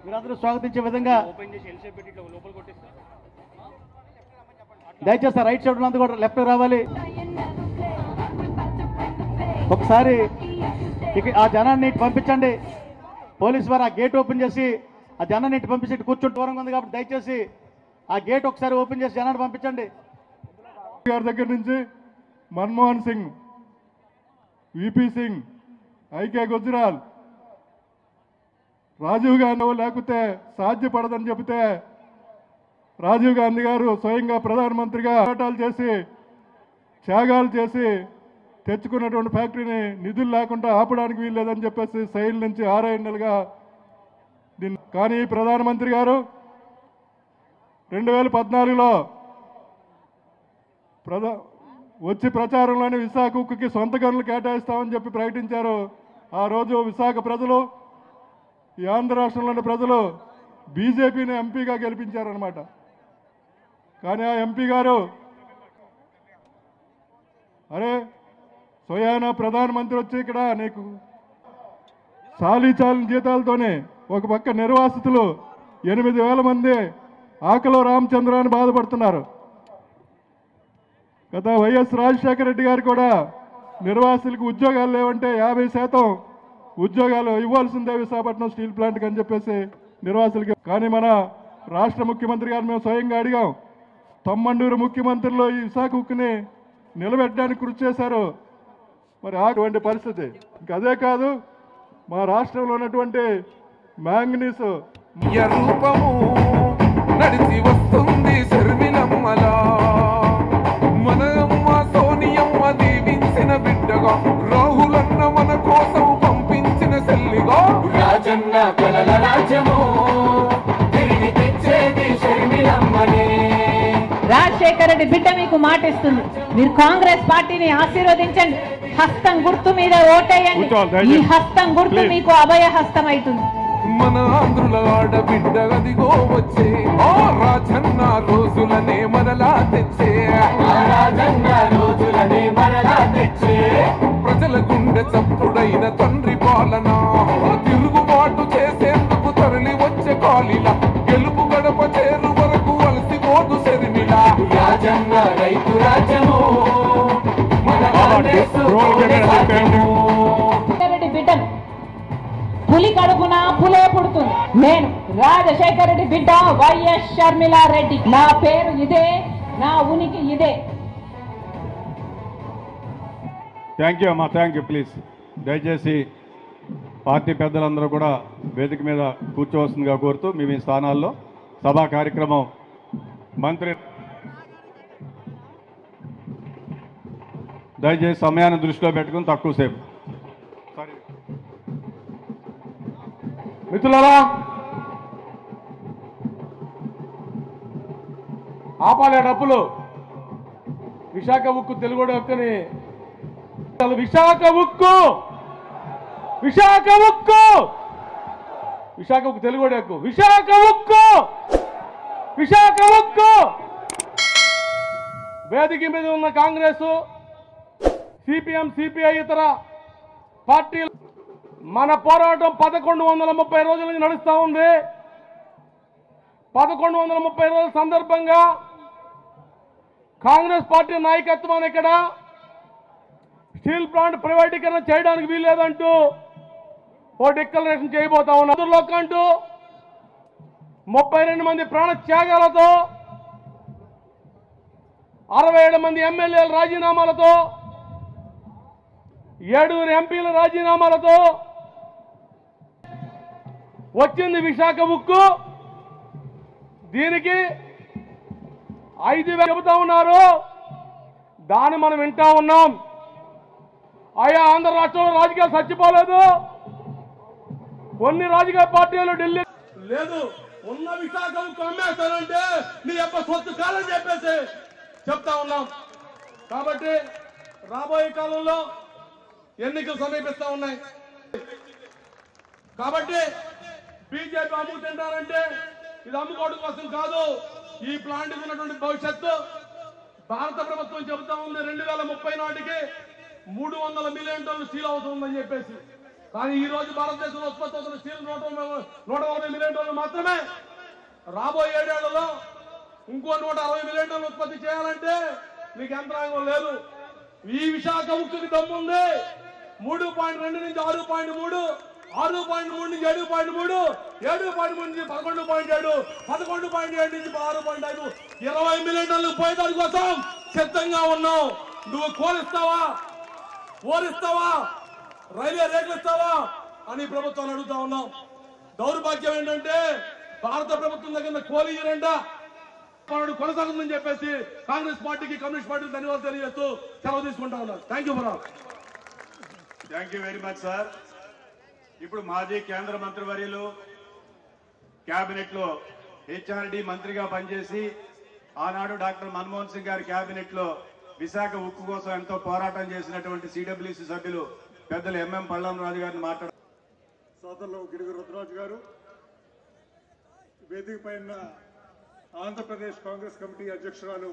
మీరందరూ స్వాగతించే విధంగా దయచేసి రైట్ సైడ్ ఉన్నందుకు కూడా లెఫ్ట్ రావాలి. ఒకసారి ఆ జనాన్ని పంపించండి. పోలీసు వారు ఆ గేట్ ఓపెన్ చేసి ఆ జనాన్ని పంపించి కూర్చుంటూ దూరంగా ఉంది కాబట్టి దయచేసి ఆ గేట్ ఒకసారి ఓపెన్ చేసి జనాన్ని పంపించండి. గారి దగ్గర నుంచి మన్మోహన్ సింగ్, విపి సింగ్, ఐకే గుజరాల్, రాజీవ్ గాంధీ లేకపోతే సాధ్యపడదని చెబితే రాజీవ్ గాంధీ గారు స్వయంగా ప్రధానమంత్రిగా పోరాటాలు చేసి త్యాగాలు చేసి తెచ్చుకున్నటువంటి ఫ్యాక్టరీని నిధులు లేకుండా ఆపడానికి వీల్లేదని చెప్పేసి సైల్ నుంచి 6 నెలలుగా కానీ ప్రధానమంత్రి గారు 2014లో వచ్చి ప్రచారంలోనే విశాఖ ఉక్కుకి సొంత గనులు కేటాయిస్తామని చెప్పి ప్రకటించారు. ఆ రోజు విశాఖ ప్రజలు, ఈ ఆంధ్ర రాష్ట్రంలోని ప్రజలు బీజేపీని ఎంపీగా గెలిపించారనమాట. కానీ ఆ ఎంపీ గారు అరే స్వయానా ప్రధానమంత్రి వచ్చి ఇక్కడ నీకు చాలీ జీతాలతోనే ఒక పక్క నిర్వాసితులు 8,000 మంది ఆకలో రామచంద్ర అని బాధపడుతున్నారు. గత వైఎస్ రాజశేఖర రెడ్డి గారు కూడా నిర్వాసితులకు ఉద్యోగాలు లేవంటే 50% ఉద్యోగాలు ఇవ్వాల్సిందే విశాఖపట్నం స్టీల్ ప్లాంట్కి అని చెప్పేసి నిర్వాసితులకి. కానీ మన రాష్ట్ర ముఖ్యమంత్రి గారు మేము స్వయంగా అడిగాం. తమ్మండూరు ముఖ్యమంత్రులు ఈ విశాఖ ఉక్కుని నిలబెట్టడానికి కృషి చేశారు. మరి అటువంటి పరిస్థితి ఇంకా అదే కాదు, మా రాష్ట్రంలో ఉన్నటువంటి మ్యాంగనీస్ రూపము నడిచి వస్తుంది శర్మిలమ్మలా, మన అమ్మ సోనియమ్మ దీవించిన బిడ్డగా, రాహులన్న మన కోసం పంపించిన సెల్లిగా, రాజన్న కలల రాజ్యము తిరిగి తెచ్చేది శర్మిలమ్మనే. రాజశేఖర రెడ్డి బిడ్డ మీకు మాటిస్తుంది, మీరు కాంగ్రెస్ పార్టీని ఆశీర్వదించండి, హస్తం గుర్తు మీద ఓటేయండి. ఈ హస్తం గుర్తు మీకు అభయ హస్తం అవుతుంది. మన ఆంధ్రుల ఆడబిడ్డ గదిగో వచ్చే ఆ రాజన్న రోజులనే మరలా తెచ్చే, రోజులనే మరలా తెచ్చే, ప్రజల గుండె చప్పుడైన తండ్రి పాలన, తిరుగుబాటు చేసేందుకు తరలి వచ్చే కాలిలా, గెలుపు గడప చేరు వరకు అలసిపోదు శర్మిల. రాజన్న రైతు రాజ్యము రెడ్డి బిడ్డను పులి కడుపున పులే పుడుతుంది. నేను రాజశేఖర రెడ్డి బిడ్డ వైఎస్ షర్మిలా రెడ్డి. నా పేరు ఇదే, నా ఉనికి ఇదే. థ్యాంక్ యూ అమ్మా, థ్యాంక్ యూ. ప్లీజ్ దయచేసి పార్టీ పెద్దలందరూ కూడా వేదిక మీద కూర్చోవలసిందిగా కోరుతూ మీ మీ స్థానాల్లో సభా కార్యక్రమం మంత్రి దయచేసి సమయాన్ని దృష్టిలో పెట్టుకుని తక్కువసేపు. మిత్రులారా, ఆపాలే డబ్బులు. విశాఖ ఉక్కు తెలుగు హక్కుని, విశాఖ ఉక్కు, విశాఖ ఉక్కు, విశాఖ ఉక్కు తెలుగు హక్కు, విశాఖ ఉక్కు, విశాఖ ఉక్కు. వేదిక మీద ఉన్న కాంగ్రెస్, సిపిఎం, సిపిఐ ఇతర పార్టీలు మన పోరాటం 1130 రోజుల నుంచి నడుస్తూ ఉంది. 1130 రోజుల సందర్భంగా కాంగ్రెస్ పార్టీ నాయకత్వాన్ని ఇక్కడ స్టీల్ ప్లాంట్ ప్రైవేటీకరణ చేయడానికి వీల్లేదంటూ ఓ డిక్లరేషన్ చేయబోతా ఉన్నారు. అంటూ 32 మంది ప్రాణ త్యాగాలతో, 67 మంది ఎమ్మెల్యేల రాజీనామాలతో, 7 ఎంపీల రాజీనామాలతో వచ్చింది విశాఖ ఉక్కు. దీనికి 5,000 చెబుతా ఉన్నారు, దాన్ని మనం వింటా ఉన్నాం. ఆయా ఆంధ్ర రాష్ట్రంలో రాజకీయాలు చచ్చిపోలేదు. కొన్ని రాజకీయ పార్టీలు ఢిల్లీ లేదు, ఉన్న విశాఖ ఉక్కు అమ్మేస్తానంటే నీ యొక్క సొత్తు కాలని చెప్పేసి చెప్తా ఉన్నాం. కాబట్టి రాబోయే కాలంలో ఎన్నికలు సమీపిస్తా ఉన్నాయి. కాబట్టి బీజేపీ అమ్ముతుంటారంటే ఇది అమ్ముకోవడం కోసం కాదు. ఈ ప్లాంట్ ఉన్నటువంటి భవిష్యత్తు భారత ప్రభుత్వం చెబుతా ఉంది 2030 నాటికి 300 మిలియన్ టన్నులు స్టీల్ అవుతుందని చెప్పేసి. కానీ ఈ రోజు భారతదేశంలో ఉత్పత్తి అవుతున్న స్టీల్ 140 మిలియన్ టన్నులు మాత్రమే. రాబోయే 7 ఏళ్లలో ఇంకో 160 మిలియన్ టన్నులు ఉత్పత్తి చేయాలంటే మీకు యంత్రాంగం లేదు. ఈ విశాఖ ఉక్కుకి దమ్ముంది. 3.2 నుంచి 6.3, 6.3 నుంచి 7.3, 7.3 నుంచి 11.7, 11.7 నుంచి 16.5, 20 మిలియన్ టన్నులు పోయేదాని కోసం సిద్ధంగా ఉన్నాం. నువ్వు కోరిస్తావా, ఓరిస్తావా, రైల్వే రేట్లు ఇస్తావా అని ప్రభుత్వాన్ని అడుగుతా ఉన్నాం. దౌర్భాగ్యం ఏంటంటే భారత ప్రభుత్వం దగ్గర కోలియరంట కొనసాగుతుందని చెప్పేసి కాంగ్రెస్ పార్టీకి, కమ్యూనిస్ట్ పార్టీకి ధన్యవాదాలు తెలియజేస్తూ సెలవు తీసుకుంటా ఉన్నారు. Thank you very much sir. ఇప్పుడు మాజీ కేంద్ర మంత్రివర్యులు కేబినెట్ లో హెచ్ఆర్డి మంత్రిగా పనిచేసి ఆనాడు డాక్టర్ మన్మోహన్ సింగ్ గారి కేబినెట్ లో విశాఖ ఉక్కు కోసం ఎంతో పోరాటం చేసినటువంటి సిడబ్ల్యూసీ సభ్యులు పెద్దలు ఎంఎం పళ్ళంరాజు గారిని మాట్లాడారు. సోదరులు గిడుగు రుద్రరాజు గారు, వేదిక పైన ఆంధ్రప్రదేశ్ కాంగ్రెస్ కమిటీ అధ్యక్షురాలు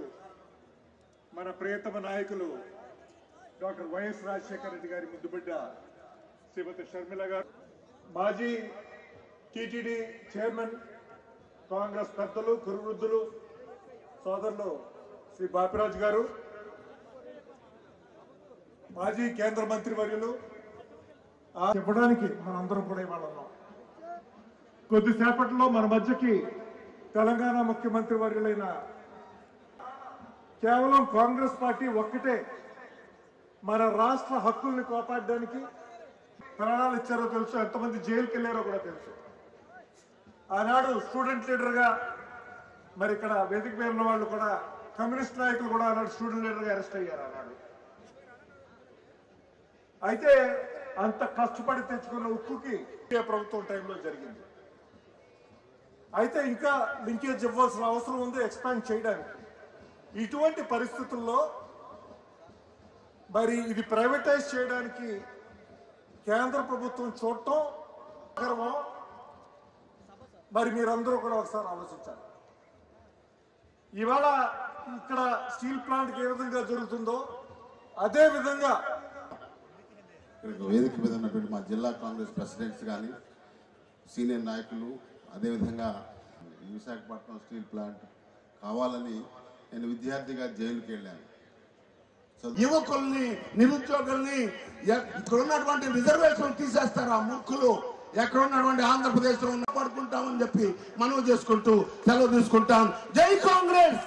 మన ప్రియతమ నాయకులు డాక్టర్ వైఎస్ రాజశేఖర రెడ్డి గారి ముద్దుబిడ్డ శ్రీమతి షర్మిల గారు, మాజీ టీటీడీ చైర్మన్ కాంగ్రెస్ పెద్దలు కురువృద్ధులు సోదరులు శ్రీ బాపిరాజు గారు, మాజీ కేంద్ర మంత్రి వర్యులు చెప్పడానికి మనందరం కూడా ఇవాళ ఉన్నాం. కొద్దిసేపట్లో మన మధ్యకి తెలంగాణ ముఖ్యమంత్రి వర్యులైన కేవలం కాంగ్రెస్ పార్టీ ఒక్కటే మన రాష్ట్ర హక్కుల్ని కాపాడడానికి ప్రాణాలు ఇచ్చారో తెలుసు, ఎంతమంది జైలుకి వెళ్ళారో కూడా తెలుసు. ఆనాడు స్టూడెంట్ లీడర్గా మరి ఇక్కడ వేదిక మీద ఉన్న వాళ్ళు కూడా కమ్యూనిస్ట్ నాయకులు కూడా ఆనాడు స్టూడెంట్ లీడర్గా అరెస్ట్ అయ్యారు ఆనాడు. అయితే అంత కష్టపడి తెచ్చుకున్న ఉక్కుకి ప్రభుత్వం టైంలో జరిగింది. అయితే ఇంకా లింకేజ్ ఇవ్వాల్సిన అవసరం ఉంది ఎక్స్పాండ్ చేయడానికి. ఇటువంటి పరిస్థితుల్లో మరి ఇది ప్రైవేటైజ్ చేయడానికి కేంద్ర ప్రభుత్వం చూడటం గర్వం. మరి మీరందరూ కూడా ఒకసారి ఆలోచించాలి. ఇవాళ ఇక్కడ స్టీల్ ప్లాంట్కి ఏ విధంగా జరుగుతుందో అదే విధంగా వేదిక మీద ఉన్నటువంటి మా జిల్లా కాంగ్రెస్ ప్రెసిడెంట్స్ కానీ సీనియర్ నాయకులు, అదేవిధంగా విశాఖపట్నం స్టీల్ ప్లాంట్ కావాలని నేను విద్యార్థిగా జైలుకి వెళ్ళాను. యువకుల్ని, నిరుద్యోగుల్ని, ఇక్కడ ఉన్నటువంటి రిజర్వేషన్ తీసేస్తారు ఆ ముక్కులు. ఎక్కడ ఉన్నటువంటి ఆంధ్రప్రదేశ్ లో పడుకుంటామని చెప్పి మనవి చేసుకుంటూ సెలవు తీసుకుంటాం. జై Congress.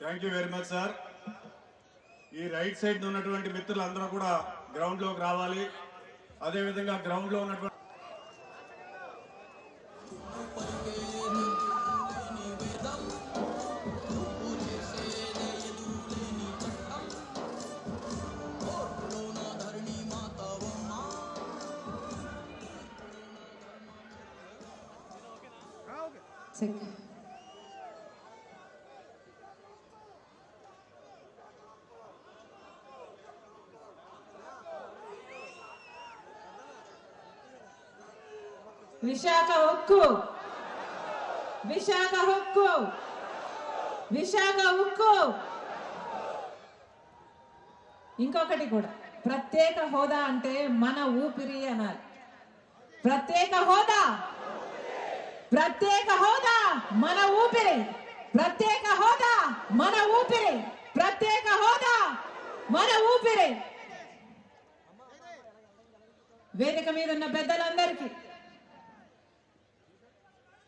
Thank you very much sir. ఈ రైట్ సైడ్ ఉన్నటువంటి మిత్రులందరూ కూడా గ్రౌండ్ లోకి రావాలి. అదేవిధంగా గ్రౌండ్ లో ఉన్నటువంటి విశాఖ ఉక్కు, విశాఖ ఉక్కు, విశాఖ ఉక్కు. ఇంకొకటి కూడా, ప్రత్యేక హోదా అంటే మన ఊపిరి అనాలి. ప్రత్యేక హోదా, ప్రత్యేక హోదా మన ఊపిరి, ప్రత్యేక హోదా మన ఊపిరి, ప్రత్యేక హోదా మన ఊపిరి. వేదిక మీద ఉన్న పెద్దలందరికీ,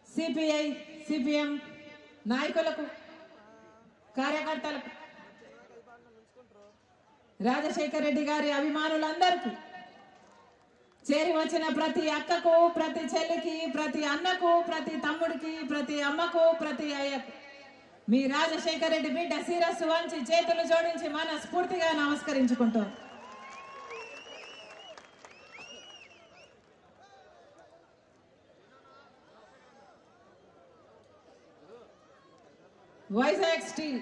సిపిఐ, సిపిఎం నాయకులకు, కార్యకర్తలకు, రాజశేఖర రెడ్డి గారి అభిమానులందరికీ, చేరి వచ్చిన ప్రతి అక్కకు, ప్రతి చెల్లికి, ప్రతి అన్నకు, ప్రతి తమ్ముడికి, ప్రతి అమ్మకు, ప్రతి అయ్యకు మీ రాజశేఖర రెడ్డి బిడ్డ శిరస్సు వంచి చేతులు జోడించి మనస్ఫూర్తిగా నమస్కరించుకుంటాం. వైజాగ్ స్టీల్,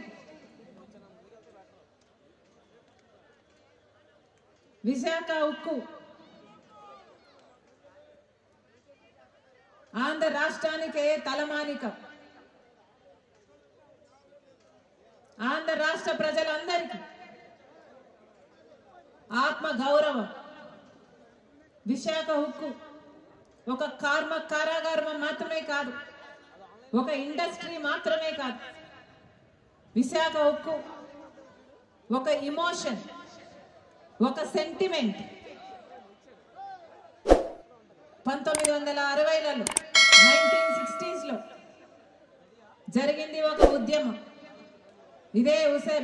విశాఖ ఉక్కు ఆంధ్ర రాష్ట్రానికే తలమానికం. ఆంధ్ర రాష్ట్ర ప్రజలందరికీ ఆత్మ గౌరవం, విశాఖ ఉక్కు ఒక కారాగారం మాత్రమే కాదు, ఒక ఇండస్ట్రీ మాత్రమే కాదు. విశాఖ ఉక్కు ఒక ఇమోషన్, ఒక సెంటిమెంట్. 1960లలో 1960s జరిగింది ఒక ఉద్యమం. ఇదే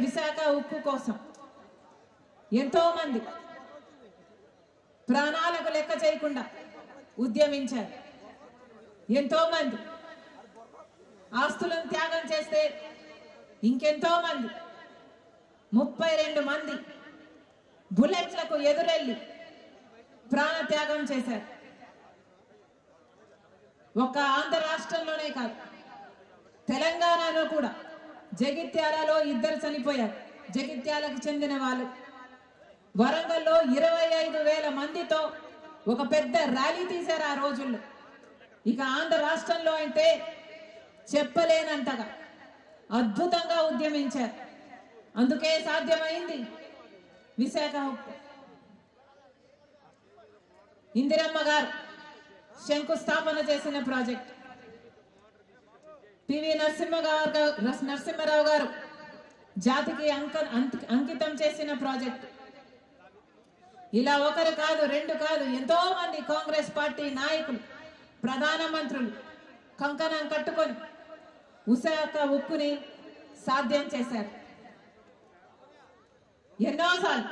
విశాఖ ఉక్కు కోసం ఎంతో మంది ప్రాణాలకు లెక్క చేయకుండా ఉద్యమించారు. ఎంతో మంది ఆస్తులను త్యాగం చేస్తే ఇంకెంతో మంది 32 మంది బుల్లెట్లకు ఎదురెళ్ళి ప్రాణ త్యాగం చేశారు. ఒక ఆంధ్ర రాష్ట్రంలోనే కాదు, తెలంగాణలో కూడా జగిత్యాలలో 2 చనిపోయారు. జగిత్యాలకు చెందిన వాళ్ళు. వరంగల్లో 25,000 మందితో ఒక పెద్ద ర్యాలీ తీశారు ఆ రోజుల్లో. ఇక ఆంధ్ర రాష్ట్రంలో అంటే చెప్పలేనంతగా అద్భుతంగా ఉద్యమించారు. అందుకే సాధ్యమైంది విశాఖ ఉక్కు. ఇందిరమ్మ గారు శంకుస్థాపన చేసిన ప్రాజెక్ట్, పివి నరసింహారావు గారు జాతికి అంకితం చేసిన ప్రాజెక్ట్. ఇలా ఒకరు కాదు, 2 కాదు, ఎంతో మంది కాంగ్రెస్ పార్టీ నాయకులు, ప్రధానమంత్రులు కంకణం కట్టుకొని విశాఖ ఉక్కుని సాధ్యం చేశారు. ఎన్నోసార్లు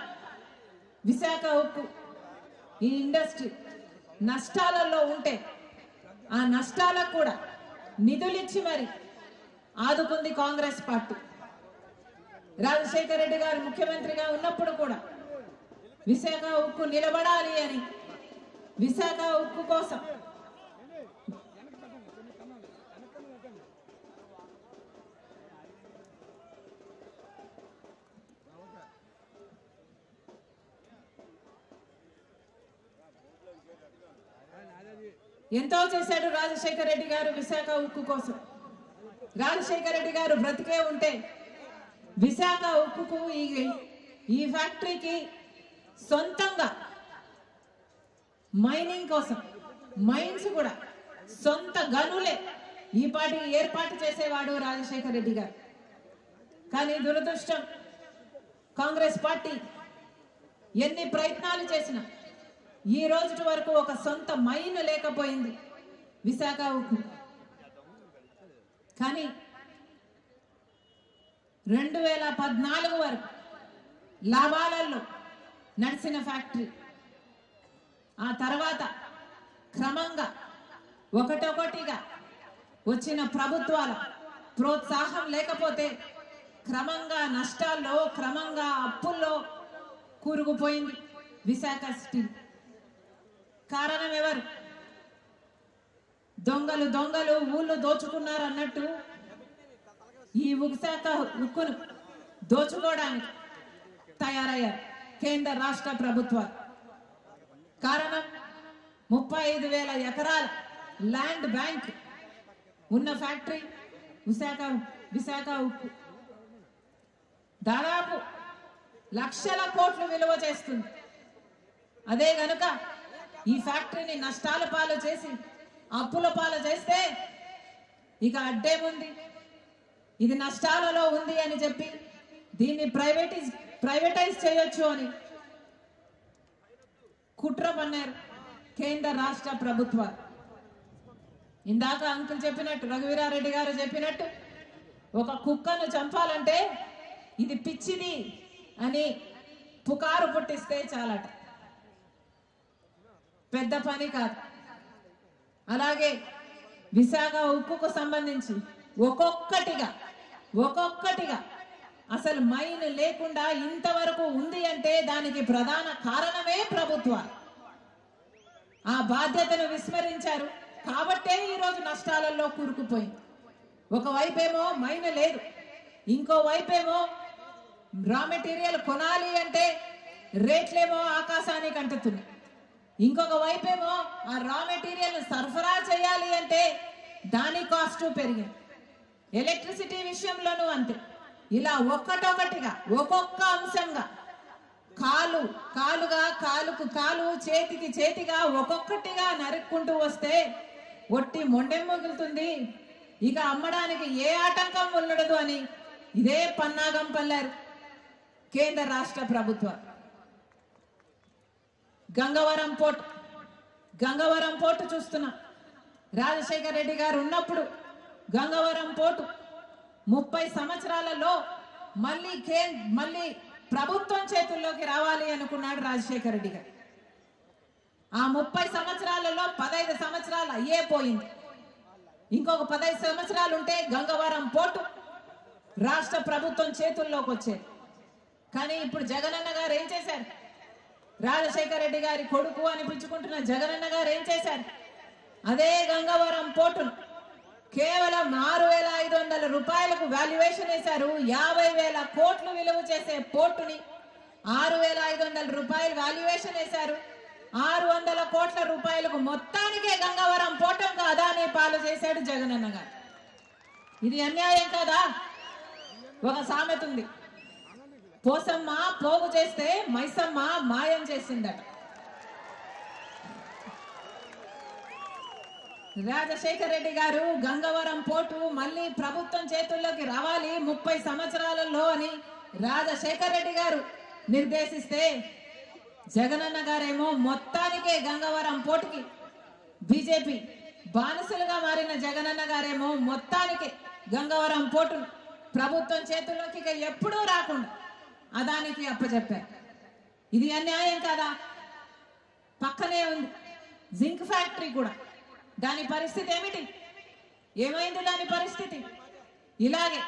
విశాఖ ఉక్కు ఈ ఇండస్ట్రీ నష్టాలలో ఉంటే ఆ నష్టాలకు కూడా నిధులిచ్చి మరి ఆదుకుంది కాంగ్రెస్ పార్టీ. రాజశేఖర రెడ్డి గారు ముఖ్యమంత్రిగా ఉన్నప్పుడు కూడా విశాఖ ఉక్కు నిలబడాలి అని విశాఖ ఉక్కు కోసం ఎంతో చేశాడు రాజశేఖర రెడ్డి గారు విశాఖ ఉక్కు కోసం. రాజశేఖర రెడ్డి గారు బ్రతికే ఉంటే విశాఖ ఉక్కుకు ఈ ఫ్యాక్టరీకి సొంతంగా మైనింగ్ కోసం మైన్స్ కూడా సొంత గనులే ఈ పార్టీకి ఏర్పాటు చేసేవాడు రాజశేఖర రెడ్డి గారు. కానీ దురదృష్టం, కాంగ్రెస్ పార్టీ ఎన్ని ప్రయత్నాలు చేసినా ఈ రోజు వరకు ఒక సొంత మైన్ లేకపోయింది విశాఖ ఉక్కు. కానీ 2014 వరకు లాభాలలో నడిచిన ఫ్యాక్టరీ. ఆ తర్వాత క్రమంగా ఒకటొకటిగా వచ్చిన ప్రభుత్వాల ప్రోత్సాహం లేకపోతే క్రమంగా నష్టాల్లో, క్రమంగా అప్పుల్లో కూరుకుపోయింది విశాఖ స్టీల్. కారణం ఎవరు? దొంగలు ఊళ్ళు దోచుకున్నారు అన్నట్టు ఈ విశాఖ ఉక్కును దోచుకోవడానికి తయారయ్యారు కేంద్ర రాష్ట్ర ప్రభుత్వాలు. కారణం 35,000 ఎకరాల ల్యాండ్ బ్యాంక్ ఉన్న ఫ్యాక్టరీ విశాఖ ఉక్కు. దాదాపు లక్షల కోట్లు విలువ చేస్తుంది. అదే గనుక ఈ ఫ్యాక్టరీని నష్టాల పాలు చేసి అప్పుల పాలు చేస్తే ఇక అడ్డేముంది, ఇది నష్టాలలో ఉంది అని చెప్పి దీన్ని ప్రైవేటైజ్ చేయొచ్చు అని కుట్ర పన్నారు కేంద్ర రాష్ట్ర ప్రభుత్వాలు. ఇందాక అంకుల్ చెప్పినట్టు, రఘువీరారెడ్డి గారు చెప్పినట్టు, ఒక కుక్కను చంపాలంటే ఇది పిచ్చిది అని పుకారు పుట్టిస్తే చాలట, పెద్ద పని కాదు. అలాగే విశాఖ ఉక్కుకు సంబంధించి ఒక్కొక్కటిగా అసలు మైన్ లేకుండా ఇంతవరకు ఉంది అంటే దానికి ప్రధాన కారణమే ప్రభుత్వాలు. ఆ బాధ్యతను విస్మరించారు కాబట్టే ఈరోజు నష్టాలలో కూరుకుపోయింది. ఒకవైపేమో మైన్ లేదు, ఇంకోవైపేమో రా మెటీరియల్ కొనాలి అంటే రేట్లేమో ఆకాశానికి అంటుతున్నాయి, ఇంకొక వైపేమో ఆ రా మెటీరియల్ సరఫరా చేయాలి అంటే దాని కాస్ట్ పెరిగింది. ఎలక్ట్రిసిటీ విషయంలోనూ అంతే. ఇలా ఒక్కొక్క అంశంగా కాలుకు కాలు చేతికి చేతిగా ఒక్కొక్కటిగా నరుక్కుంటూ వస్తే ఒట్టి మొండెం మొగులుతుంది, ఇక అమ్మడానికి ఏ ఆటంకం ఉండదు అని ఇదే పన్నాగం పల్లారు కేంద్ర రాష్ట్ర ప్రభుత్వం. గంగవరం పోర్టు చూస్తున్నాం. రాజశేఖర రెడ్డి గారు ఉన్నప్పుడు గంగవరం పోర్టు 30 సంవత్సరాలలో మళ్ళీ ప్రభుత్వం చేతుల్లోకి రావాలి అనుకున్నాడు రాజశేఖర రెడ్డి గారు. ఆ 30 సంవత్సరాలలో 15 సంవత్సరాలు అయ్యే పోయింది. ఇంకొక 15 సంవత్సరాలు ఉంటే గంగవరం పోర్టు రాష్ట్ర ప్రభుత్వం చేతుల్లోకి వచ్చేది. కానీ ఇప్పుడు జగనన్న గారు ఏం చేశారు? రాజశేఖర రెడ్డి గారి కొడుకు అనిపించుకుంటున్న జగనన్న గారు ఏం చేశారు? అదే గంగవరం పోర్టును కేవలం 6,500 రూపాయలకు వాల్యుయేషన్ వేశారు. 50,000 కోట్లు విలువ చేసే పోర్టుని 6,500 రూపాయలు వాల్యుయేషన్ వేశారు. 600 కోట్ల రూపాయలకు మొత్తానికే గంగవరం పోర్టుకు అదానీ పాలు చేశాడు జగనన్న గారు. ఇది అన్యాయం కాదా? ఒక సామెత ఉంది, పోసమ్మ పోగు చేస్తే మైసమ్మ మాయం చేసిందట. రాజశేఖర రెడ్డి గారు గంగవరం పోర్టు మళ్ళీ ప్రభుత్వం చేతుల్లోకి రావాలి 30 సంవత్సరాలలో అని రాజశేఖర రెడ్డి గారు నిర్దేశిస్తే, జగనన్న గారేమో మొత్తానికే గంగవరం పోర్టుకి బీజేపీ బానిసలుగా మారిన జగనన్న గారేమో మొత్తానికే గంగవరం పోర్టును ప్రభుత్వం చేతుల్లోకి ఎప్పుడూ రాకుండా అదానికి అప్పచెప్పారు. ఇది అన్యాయం కాదా? పక్కనే ఉంది జింక్ ఫ్యాక్టరీ కూడా. దాని పరిస్థితి ఏమిటి? ఏమైంది దాని పరిస్థితి? ఇలాగే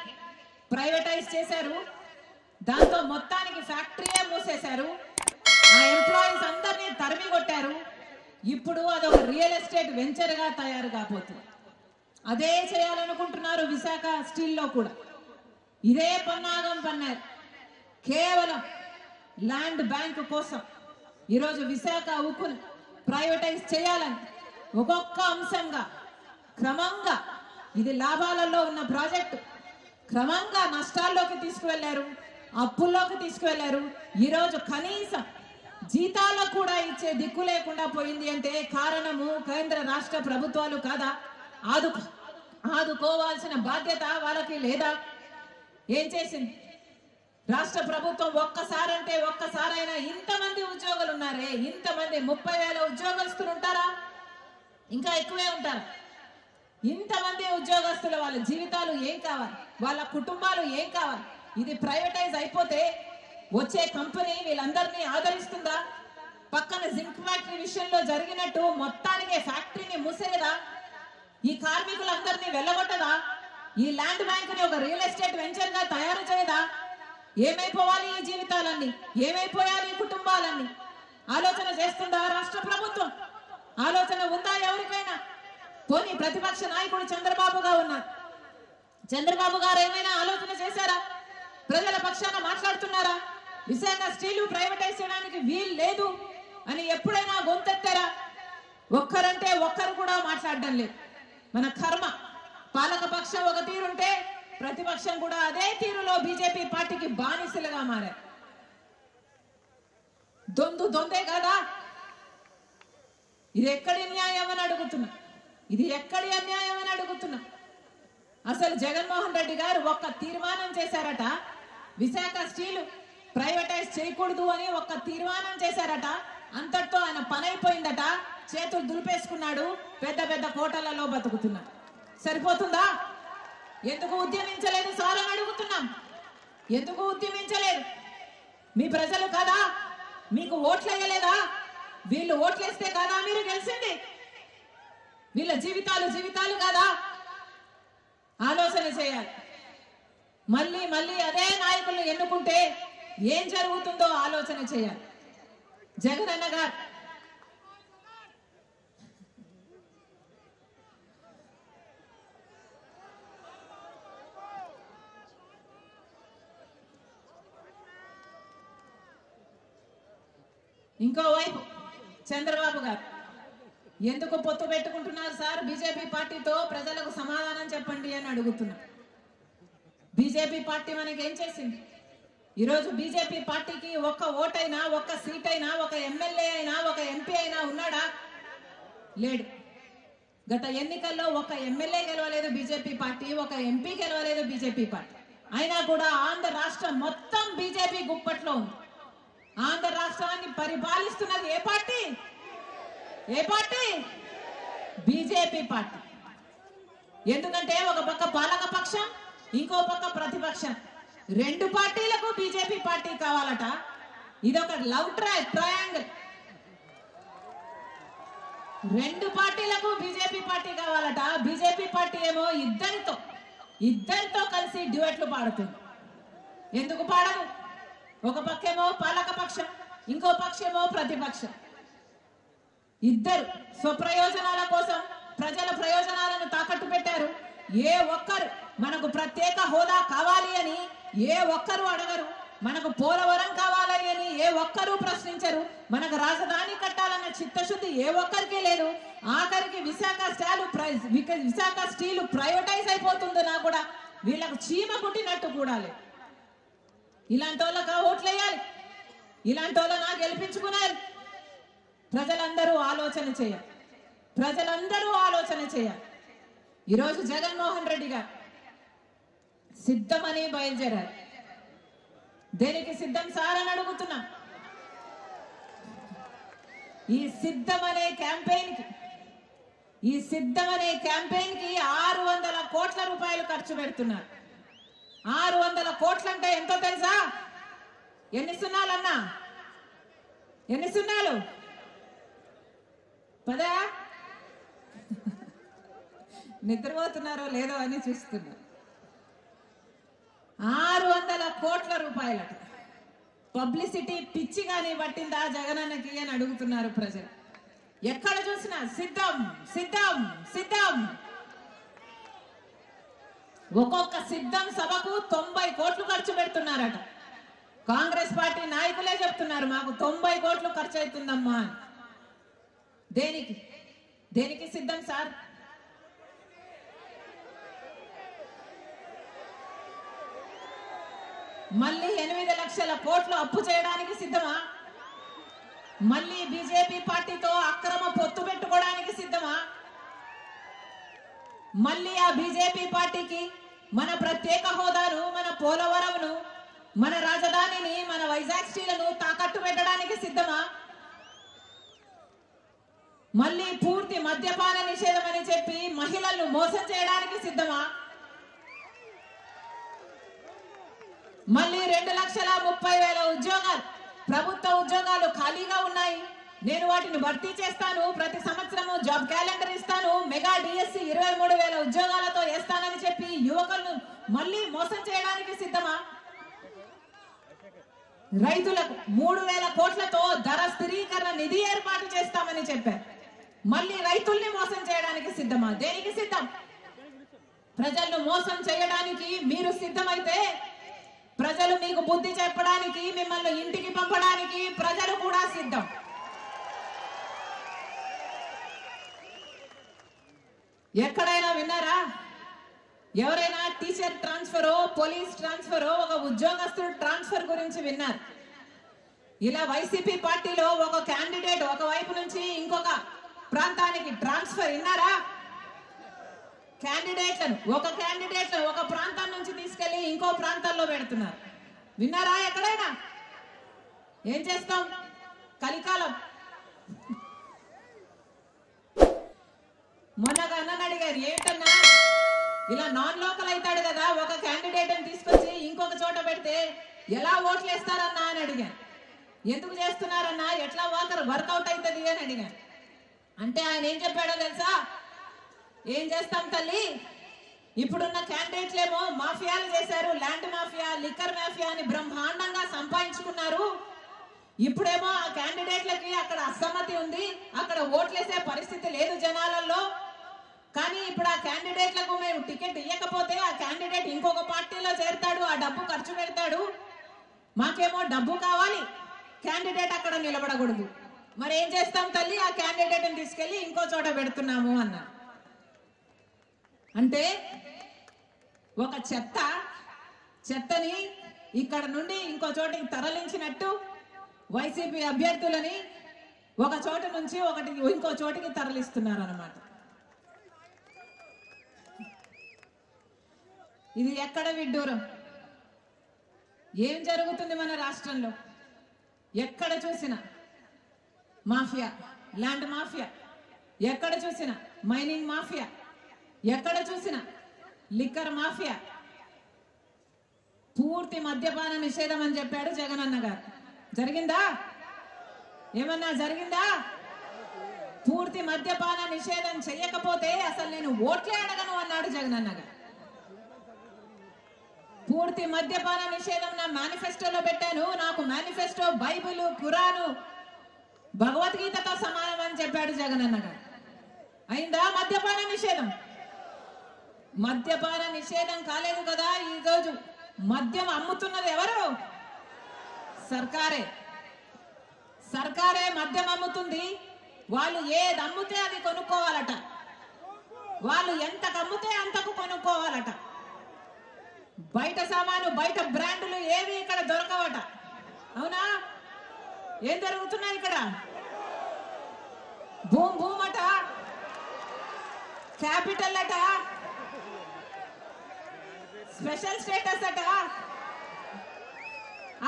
ప్రైవేటైజ్ చేశారు, దాంతో మొత్తానికి ఫ్యాక్టరీయే మూసేశారు, ఆ ఎంప్లాయీస్ అందరినీ తరిమి కొట్టారు. ఇప్పుడు అదొక రియల్ ఎస్టేట్ వెంచర్ గా తయారు కాబోతుంది. అదే చేయాలనుకుంటున్నారు విశాఖ స్టీల్లో కూడా. ఇదే పన్నాగం పన్నారు. కేవలం ల్యాండ్ బ్యాంక్ కోసం ఈరోజు విశాఖ ఉక్కును ప్రైవేటైజ్ చేయాలని ఒక్కొక్క అంశంగా క్రమంగా, ఇది లాభాలలో ఉన్న ప్రాజెక్టు, క్రమంగా నష్టాల్లోకి తీసుకువెళ్లారు, అప్పుల్లోకి తీసుకువెళ్లారు. ఈరోజు కనీసం జీతాలకు కూడా ఇచ్చే దిక్కు లేకుండా పోయింది అంటే కారణము కేంద్ర రాష్ట్ర ప్రభుత్వాలు కాదా? ఆదుకోవాల్సిన బాధ్యత వాళ్ళకి లేదా? ఏం చేసింది రాష్ట్ర ప్రభుత్వం? ఒక్కసారంటే ఒక్కసారైనా ఇంతమంది ఉద్యోగులు ఉన్నారే, ఇంతమంది 30,000 ఉద్యోగస్తులు ఉంటారా? ఇంకా ఎక్కువే ఉంటారు. ఇంతమంది ఉద్యోగస్తులు వాళ్ళ జీవితాలు ఏం కావాలి? వాళ్ళ కుటుంబాలు ఏం కావాలి? ఇది ప్రైవేటైజ్ అయిపోతే వచ్చే కంపెనీ వీళ్ళందరినీ ఆదరిస్తుందా? పక్కన జింక్ ఫ్యాక్టరీ విషయంలో జరిగినట్టు మొత్తానికి ఫ్యాక్టరీని మూసేయదా? ఈ కార్మికులందరినీ వెళ్ళగొట్టదా? ఈ ల్యాండ్ బ్యాంక్ ని ఒక రియల్ ఎస్టేట్ వెంచర్ గా తయారు చేయదా? ఏమైపోవాలి ఈ జీవితాలన్నీ? ఏమైపోయాలి ఈ కుటుంబాలన్నీ? ఆలోచన చేస్తుందా రాష్ట్ర ప్రభుత్వం? ఆలోచన ఉందా ఎవరికైనా? పోనీ ప్రతిపక్ష నాయకుడు చంద్రబాబుగా ఉన్నారు, చంద్రబాబు గారు ఏమైనా ఆలోచన చేశారా? ప్రజల పక్షాన మాట్లాడుతున్నారా? విశాఖ స్టీలు ప్రైవేటైజ్ చేయడానికి వీలు లేదు అని ఎప్పుడైనా గొంతెత్తారా? ఒక్కరంటే ఒక్కరు కూడా మాట్లాడడం లేదు. మన కర్మ, పాలక పక్షం ఒక తీరుంటే ప్రతిపక్షం కూడా అదే తీరులో బీజేపీ పార్టీకి బానిసలుగా మారారు. దొందే కాదా? ఇది ఎక్కడి న్యాయం అని అడుగుతున్నా. ఇది ఎక్కడి అన్యాయం అని అడుగుతున్నా. అసలు జగన్మోహన్ రెడ్డి గారు ఒక్క తీర్మానం చేశారట, విశాఖ స్టీల్ ప్రైవేటైజ్ చేయకూడదు అని ఒక్క తీర్మానం చేశారట. అంతటితో ఆయన పని అయిపోయిందట. చేతులు దులిపేసుకున్నాడు, పెద్ద పెద్ద కోటలలో బతుకుతున్నాడు. సరిపోతుందా? ఎందుకు ఉద్యమించలేదు సార్ అని అడుగుతున్నాం. ఎందుకు ఉద్యమించలేదు? మీ ప్రజలు కదా మీకు ఓట్లేయలేదా? వీళ్ళు ఓట్లేస్తే కదా మీరు గెలిచింది? వీళ్ళ జీవితాలు కాదా? ఆలోచన చేయాలి. మళ్ళీ అదే నాయకులను ఎన్నుకుంటే ఏం జరుగుతుందో ఆలోచన చేయాలి. జగనన్న గారు ఇంకోవైపు చంద్రబాబు గారు ఎందుకు పొత్తు పెట్టుకుంటున్నారు సార్ బీజేపీ పార్టీతో? ప్రజలకు సమాధానం చెప్పండి అని అడుగుతున్నారు. బీజేపీ పార్టీ మనకి ఏం చేసింది? ఈరోజు బీజేపీ పార్టీకి ఒక్క ఓటైనా, ఒక్క సీట్ అయినా, ఒక ఎమ్మెల్యే అయినా, ఒక ఎంపీ అయినా ఉన్నాడా? లేడు. గత ఎన్నికల్లో ఒక ఎమ్మెల్యే గెలవలేదు బీజేపీ పార్టీ, ఒక ఎంపీ గెలవలేదు బీజేపీ పార్టీ. అయినా కూడా ఆంధ్ర రాష్ట్రం మొత్తం బీజేపీ గుప్పట్లో ఉంది. ఆంధ్ర రాష్ట్రాన్ని పరిపాలిస్తున్నది ఏ పార్టీ? ఏ పార్టీ? BJP party. ఎందుకంటే ఒక పక్క పాలక పక్షం, ఇంకో పక్క ప్రతిపక్షం, రెండు పార్టీలకు బీజేపీ పార్టీ కావాలట. ఇదొక లవ్ ట్రయాంగిల్. రెండు పార్టీలకు బీజేపీ పార్టీ కావాలట. బీజేపీ పార్టీ ఏమో ఇద్దరితో కలిసి డ్యూయెట్లు పాడుతుంది. ఎందుకు పాడదు? ఒక పక్కేమో పాలక పక్షం, ఇంకో పక్షేమో ప్రతిపక్షం. ఇద్దరు స్వప్రయోజనాల కోసం ప్రజల ప్రయోజనాలను తాకట్టు పెట్టారు. ఏ ఒక్కరు మనకు ప్రత్యేక హోదా కావాలి అని ఏ ఒక్కరు అడగరు. మనకు పోలవరం కావాలని అని ఏ ఒక్కరూ ప్రశ్నించరు. మనకు రాజధాని కట్టాలన్న చిత్తశుద్ధి ఏ ఒక్కరికి లేదు. ఆఖరికి విశాఖ స్టీల్ ప్రైవేటైజ్ అయిపోతుందన్నా కూడా వీళ్ళకు చీమ కుట్టినట్టు కూడా లేదు. ఇలాంటి వాళ్ళకి ఓట్లు వేయాలి, ఇలాంటి వాళ్ళనా గెలిపించుకున్నారు. ప్రజలందరూ ఆలోచన చేయాలి, ప్రజలందరూ ఆలోచన చేయాలి. ఈరోజు జగన్మోహన్ రెడ్డి గారు సిద్ధమని బయలుదేరారు. దేనికి సిద్ధం సార్ అని అడుగుతున్నా. ఈ సిద్ధమనే క్యాంపెయిన్ కి 600 కోట్ల రూపాయలు ఖర్చు పెడుతున్నారు. 600 కోట్లు అంటే ఎంతో తెలుసా? ఎన్ని సున్నాలన్నా? ఎన్ని సున్నాలు? పదా? నిద్రపోతున్నారో లేదో అని చూస్తున్నా. 600 కోట్ల రూపాయలట. పబ్లిసిటీ పిచ్చి కానీ పట్టిందా జగనన్నకి అని అడుగుతున్నారు ప్రజలు. ఎక్కడ చూసినా సిద్ధం సిద్ధం సిద్ధం. ఒక్కొక్క సిద్ధం సభకు 90 కోట్లు ఖర్చు పెడుతున్నారట. కాంగ్రెస్ పార్టీ నాయకులే చెప్తున్నారు మాకు 90 కోట్లు ఖర్చు అవుతుందమ్మా అని. దేనికి సిద్ధం సార్? మళ్ళీ 8 లక్షల కోట్లు అప్పు చేయడానికి సిద్ధమా? మళ్ళీ బీజేపీ పార్టీతో అక్రమ పొత్తు పెట్టుకోవడానికి సిద్ధమా? మళ్ళీ ఆ బీజేపీ పార్టీకి మన ప్రత్యేక హోదాను, మన పోలవరంను, మన రాజధానిని, మన వైజాగ్ స్టీలను తాకట్టు పెట్టడానికి సిద్ధమా? మళ్ళీ పూర్తి మద్యపాన నిషేధం అని చెప్పి మహిళలను మోసం చేయడానికి సిద్ధమా? మళ్ళీ 2,30,000 ఉద్యోగాలు, ప్రభుత్వ ఉద్యోగాలు ఖాళీగా ఉన్నాయి. నేను వాటిని భర్తీ చేస్తాను, ప్రతి సంవత్సరము జాబ్ క్యాలెండర్ ఇస్తాను, మెగా డిఎస్సి 23,000 ఉద్యోగాలతో వేస్తానని చెప్పి యువకులను మళ్ళీ మోసం చేయడానికి సిద్ధమా? రైతులకు 3,000 కోట్లతో ధర స్థిరీకరణ నిధి ఏర్పాటు చేస్తామని చెప్పారు. మళ్ళీ రైతుల్ని మోసం చేయడానికి సిద్ధమా? దేనికి సిద్ధం? ప్రజలను మోసం చేయడానికి మీరు సిద్ధమైతే ప్రజలు మీకు బుద్ధి చెప్పడానికి, మిమ్మల్ని ఇంటికి పంపడానికి ప్రజలు కూడా సిద్ధం. ఎక్కడైనా విన్నారా? ఎవరైనా టీచర్ ట్రాన్స్ఫరో, పోలీస్ ట్రాన్స్ఫరో, ఒక ఉద్యోగస్తుడు ట్రాన్స్ఫర్ గురించి విన్నారు? ఇలా వైసీపీ పార్టీలో ఒక క్యాండిడేట్ ఒక వైపు నుంచి ఇంకొక ప్రాంతానికి ట్రాన్స్ఫర్ విన్నారా? ఒక క్యాండిడేట్లను ఒక ప్రాంతం నుంచి తీసుకెళ్లి ఇంకో ప్రాంతాల్లో పెడుతున్నారు. విన్నారా ఎక్కడైనా? ఏం చేస్తాం? కలికాలం. మొన్నగా అన్నని అడిగారు, ఏంటన్నా ఇలా నాన్ లోకల్ అవుతాడు కదా, ఒక క్యాండిడేట్ అని తీసుకొచ్చి ఇంకొక చోట పెడితే ఎలా ఓట్లు వేస్తారన్నా అని అడిగాను. ఎందుకు చేస్తున్నారన్నా, ఎట్లా వర్కౌట్ అవుతుంది అని అడిగాను. అంటే ఆయన ఏం చెప్పాడో తెలుసా? ఏం చేస్తాం తల్లి, ఇప్పుడున్న క్యాండిడేట్లేమో మాఫియాలు చేశారు, ల్యాండ్ మాఫియా, లిక్కర్ మాఫియా అని బ్రహ్మాండంగా సంపాదించుకున్నారు. ఇప్పుడేమో ఆ క్యాండిడేట్లకి అక్కడ అసమ్మతి ఉంది, అక్కడ ఓట్లేసే పరిస్థితి లేదు జనాలలో. కానీ ఇప్పుడు ఆ క్యాండిడేట్లకు మేము టికెట్ ఇవ్వకపోతే ఆ క్యాండిడేట్ ఇంకొక పార్టీలో చేరతాడు, ఆ డబ్బు ఖర్చు పెడతాడు. మాకేమో డబ్బు కావాలి, క్యాండిడేట్ అక్కడ నిలబడకూడదు. మరి ఏం చేస్తాం తల్లి, ఆ క్యాండిడేట్ని తీసుకెళ్లి ఇంకో చోట పెడుతున్నాము అన్నారు. అంటే ఒక చెత్తని ఇక్కడ నుండి ఇంకో చోటికి తరలించినట్టు వైసీపీ అభ్యర్థులని ఒక చోట నుంచి ఇంకో చోటికి తరలిస్తున్నారు అన్నమాట. ఇది ఎక్కడ విడ్డూరం? ఏం జరుగుతుంది మన రాష్ట్రంలో? ఎక్కడ చూసినా మాఫియా, ల్యాండ్ మాఫియా, ఎక్కడ చూసినా మైనింగ్ మాఫియా, ఎక్కడ చూసినా లిక్కర్ మాఫియా. పూర్తి మద్యపాన నిషేధం అని చెప్పాడు జగనన్న గారు. జరిగిందా? ఏమన్నా జరిగిందా? పూర్తి మద్యపాన నిషేధం చేయకపోతే అసలు నేను ఓట్లే అడగను అన్నాడు జగనన్న గారు. పూర్తి మద్యపాన నిషేధం నా మేనిఫెస్టోలో పెట్టాను. నాకు మేనిఫెస్టో బైబిల్, ఖురాను, భగవద్గీతతో సమానం అని చెప్పాడు జగనన్న గారు. అయిందా మద్యపాన నిషేధం? మద్యపాన నిషేధం కాలేదు కదా. ఈ రోజు మద్యం అమ్ముతున్నది ఎవరు? సర్కారే. సర్కారే మద్యం అమ్ముతుంది. వాళ్ళు ఏది అమ్ముతే అది కొనుక్కోవాలట. వాళ్ళు ఎంతకు అమ్ముతే అంతకు కొనుక్కోవాలట. బయట సామాను, బయట బ్రాండ్లు ఏవి ఇక్కడ దొరకవట. అవునా? ఏం జరుగుతున్నాయి ఇక్కడ? భూమ్ భూమ్ అట, క్యాపిటల్ అట, స్పెషల్ స్టేటస్ అట,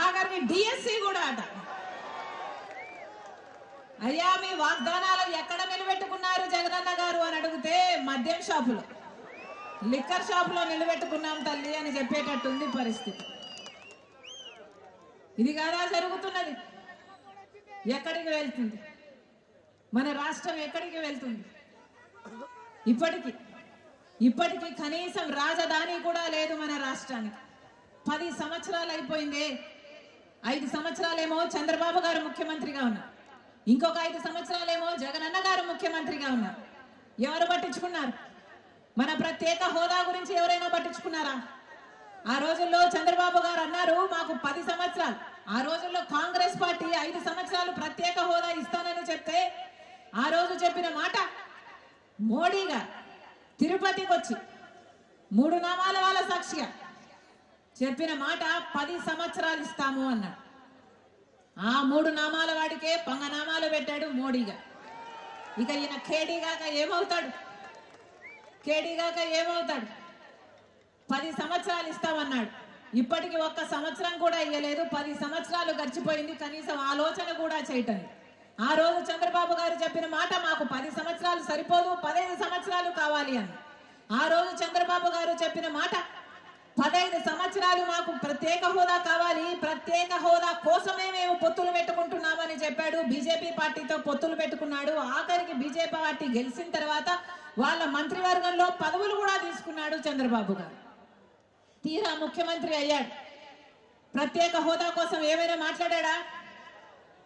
ఆఖరికి డిఎస్సి కూడా అట. అయ్యా మీ వాగ్దానాలు ఎక్కడ నిలబెట్టుకున్నారు జగనన్న గారు అని అడిగితే మద్యం షాపులో, లిక్కర్ షాపులో నిలబెట్టుకున్నాం తల్లి అని చెప్పేటట్టుంది పరిస్థితి. ఇది కాదా జరుగుతున్నది? ఎక్కడికి వెళ్తుంది మన రాష్ట్రం? ఎక్కడికి వెళ్తుంది? ఇప్పటికి కనీసం రాజధాని కూడా లేదు మన రాష్ట్రానికి. 10 సంవత్సరాలు అయిపోయింది. 5 సంవత్సరాలేమో చంద్రబాబు గారు ముఖ్యమంత్రిగా ఉన్నారు, ఇంకొక 5 సంవత్సరాలేమో జగనన్న గారు ముఖ్యమంత్రిగా ఉన్నారు. ఎవరు పట్టించుకున్నారు? మన ప్రత్యేక హోదా గురించి ఎవరైనా పట్టించుకున్నారా? ఆ రోజుల్లో చంద్రబాబు గారు అన్నారు మాకు 10 సంవత్సరాలు. ఆ రోజుల్లో కాంగ్రెస్ పార్టీ 5 సంవత్సరాలు ప్రత్యేక హోదా ఇస్తానని చెప్తే ఆ రోజు చెప్పిన మాట మోడీ గారు తిరుపతికి వచ్చి 3 నామాల వాళ్ళ సాక్షిగా చెప్పిన మాట 10 సంవత్సరాలు ఇస్తాము అన్నాడు. ఆ 3 నామాల వాడికే పంగనామాలు పెట్టాడు మోడీ గారు. ఇక ఈయన కేడీగాక ఏమవుతాడు? 10 సంవత్సరాలు ఇస్తామన్నాడు. ఇప్పటికి 1 సంవత్సరం కూడా ఇయ్యలేదు. 10 సంవత్సరాలు గడిచిపోయింది, కనీసం ఆలోచన కూడా చేయటం. ఆ రోజు చంద్రబాబు గారు చెప్పిన మాట మాకు 10 సంవత్సరాలు సరిపోదు, 15 సంవత్సరాలు కావాలి అని. ఆ రోజు చంద్రబాబు గారు చెప్పిన మాట 15 సంవత్సరాలు మాకు ప్రత్యేక హోదా కావాలి, ప్రత్యేక హోదా కోసమే మేము పొత్తులు పెట్టుకుంటున్నామని చెప్పాడు. బీజేపీ పార్టీతో పొత్తులు పెట్టుకున్నాడు. ఆఖరికి బీజేపీ పార్టీ గెలిచిన తర్వాత వాళ్ళ మంత్రివర్గంలో పదవులు కూడా తీసుకున్నాడు చంద్రబాబు గారు. తీరా ముఖ్యమంత్రి అయ్యాడు. ప్రత్యేక హోదా కోసం ఏమైనా మాట్లాడా?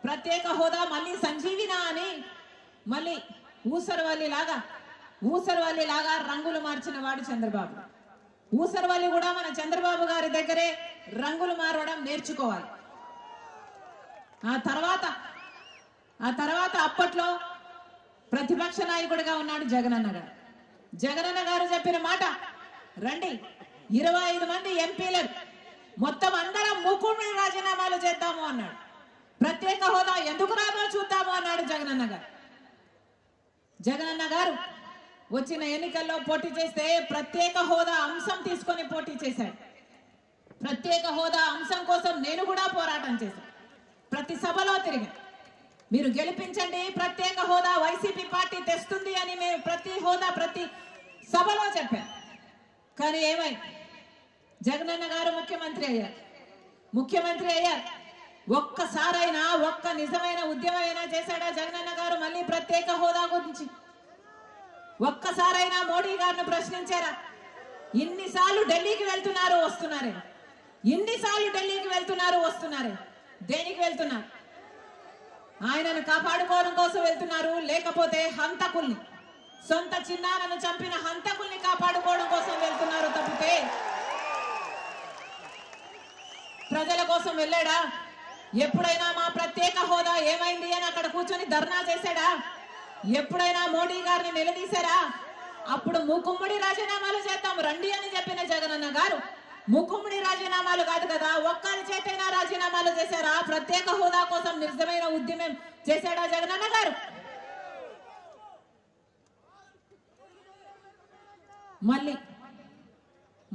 ప్రత్యేక హోదా మళ్ళీ సంజీవినా అని మళ్ళీ ఊసరవల్లి లాగా రంగులు మార్చిన వాడు చంద్రబాబు. ఊసరవల్లి కూడా మన చంద్రబాబు గారి దగ్గరే రంగులు మారడం నేర్చుకోవాలి. ఆ తర్వాత అప్పట్లో ప్రతిపక్ష నాయకుడిగా ఉన్నాడు జగనన్న గారు. జగనన్న గారు చెప్పిన మాట రండి 25 మంది ఎంపీలు మొత్తం అందరం మూకుడు రాజీనామాలు చేద్దాము అన్నాడు. ప్రత్యేక హోదా ఎందుకు రాదో చూద్దాము అన్నాడు జగనన్న గారు వచ్చిన ఎన్నికల్లో పోటీ చేస్తే ప్రత్యేక హోదా అంశం తీసుకొని పోటీ చేశాడు. ప్రత్యేక హోదా అంశం కోసం నేను కూడా పోరాటం చేశాను. ప్రతి సభలో తిరిగి మీరు గెలిపించండి, ప్రత్యేక హోదా వైసీపీ పార్టీ తెస్తుంది అని మేము ప్రతి సభలో చెప్పాను. కానీ ఏమైంది? జగనన్న గారు ముఖ్యమంత్రి అయ్యారు. ఒక్కసారైనా ఒక్క నిజమైన ఉద్యమం అయినా చేశాడా జగనన్న గారు మళ్ళీ ప్రత్యేక హోదా గురించి? ఒక్కసారైనా మోడీ గారిని ప్రశ్నించారా? ఇన్నిసార్లు ఢిల్లీకి వెళ్తున్నారు వస్తున్నారే, దేనికి వెళ్తున్నారు? ఆయనను కాపాడుకోవడం కోసం వెళ్తున్నారు, లేకపోతే హంతకుల్ని, సొంత చిన్నాన్నను చంపిన హంతకుల్ని కాపాడుకోవడం కోసం వెళ్తున్నారు తప్పితే ప్రజల కోసం వెళ్ళాడా? ఎప్పుడైనా మా ప్రత్యేక హోదా ఏమైంది అని అక్కడ కూర్చొని ధర్నా చేశాడా? ఎప్పుడైనా మోడీ గారిని నిలదీశారా? అప్పుడు మూకుమ్మడి రాజీనామాలు చేద్దాం రండి అని చెప్పిన జగనన్న గారు ముక్కుముడి రాజీనామాలు కాదు కదా, ఒక్కరి చేతైనా రాజీనామాలు చేశారా? ప్రత్యేక హోదా కోసం నిజమైన ఉద్యమం చేశాడా జగనన్న గారు?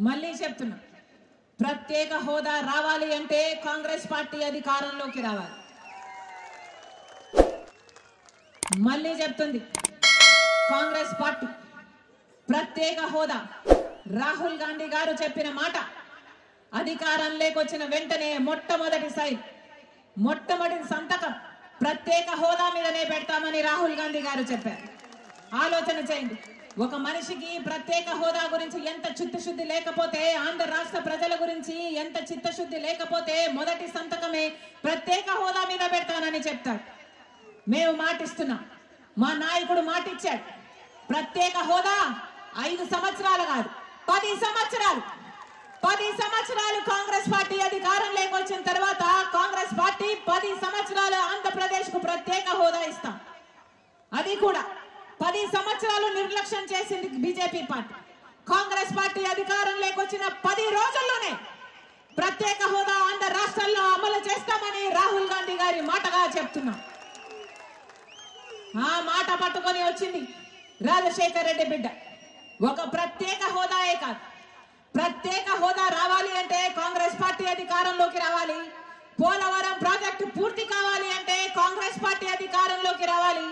మళ్ళీ చెప్తున్నా, ప్రత్యేక హోదా రావాలి అంటే కాంగ్రెస్ పార్టీ అధికారంలోకి రావాలి. మళ్ళీ చెప్తుంది కాంగ్రెస్ పార్టీ ప్రత్యేక హోదా. రాహుల్ గాంధీ గారు చెప్పిన మాట అధికారంలోకి వచ్చిన వెంటనే మొట్టమొదటి సంతకం ప్రత్యేక హోదా మీదనే పెడతామని రాహుల్ గాంధీ గారు చెప్పారు. ఆలోచన చేయండి, ఒక మనిషికి ప్రత్యేక హోదా గురించి ఎంత చిత్తశుద్ధి లేకపోతే, ఆంధ్ర రాష్ట్ర ప్రజల గురించి ఎంత చిత్తశుద్ధి లేకపోతే మొదటి సంతకమే ప్రత్యేక హోదా మీద పెడతానని చెప్తారు. మేము మాటిస్తున్నాం, మా నాయకుడు మాటిచ్చాడు. ప్రత్యేక హోదా 5 సంవత్సరాలు కాదు, 10 సంవత్సరాలు. 10 సంవత్సరాలు కాంగ్రెస్ పార్టీ అధికారంలోకి వచ్చిన తర్వాత కాంగ్రెస్ పార్టీ 10 సంవత్సరాలు ఆంధ్రప్రదేశ్ కు ప్రత్యేక హోదా ఇస్తాం. అది కూడా 10 సంవత్సరాలు నిర్లక్ష్యం చేసింది బీజేపీ పార్టీ. కాంగ్రెస్ పార్టీ అధికారంలోకి వచ్చిన 10 రోజుల్లోనే ప్రత్యేక హోదా ఆంధ్ర రాష్ట్రాల్లో అమలు చేస్తామని రాహుల్ గాంధీ గారి మాటగా చెప్తున్నాం. ఆ మాట పట్టుకొని వచ్చింది రాజశేఖర్ రెడ్డి బిడ్డ. ఒక ప్రత్యేక హోదాయే కాదు, ప్రత్యేక హోదా రావాలి అంటే కాంగ్రెస్ పార్టీ అధికారంలోకి రావాలి. పోలవరం ప్రాజెక్టు పూర్తి కావాలి అంటే కాంగ్రెస్ పార్టీ అధికారంలోకి రావాలి.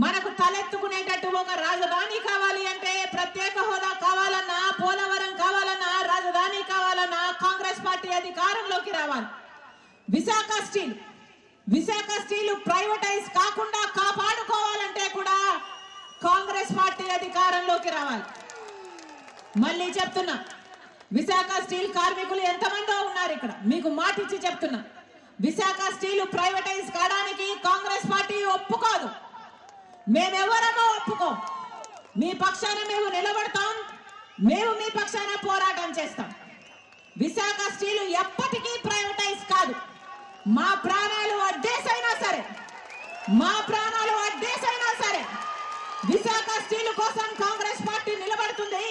మనకు తలెత్తుకునేటట్టు ఒక రాజధాని కావాలి అంటే, ప్రత్యేక హోదా కావాలన్నా, పోలవరం కావాలన్నా, రాజధాని కావాలన్నా కాంగ్రెస్ పార్టీ అధికారంలోకి రావాలి. విశాఖ స్టీల్ ప్రైవేటైజ్ కాకుండా కాపాడుకోవాలంటే కూడా కాంగ్రెస్ పార్టీ అధికారంలోకి రావాలి. మళ్ళీ చెప్తున్నా, విశాఖ స్టీల్ కార్మికులు ఎంతమందో ఉన్నారు ఇక్కడ, మీకు మాటిచ్చి చెప్తున్నా, విశాఖ స్టీల్ ప్రైవేటైజ్ కావడానికి కాంగ్రెస్ పార్టీ ఒప్పుకోదు. మేమెవరమో ఒప్పుకోం. మీ పక్షాన మేము నిలబడతాం, మేము మీ పక్షాన పోరాటం చేస్తాం. విశాఖ స్టీల్ ఎప్పటికీ ప్రైవేటైజ్ కాదు. మా ప్రాణాలు అడ్డేసైనా సరే విశాఖ స్టీల్ కోసం కాంగ్రెస్ పార్టీ నిలబడుతుంది.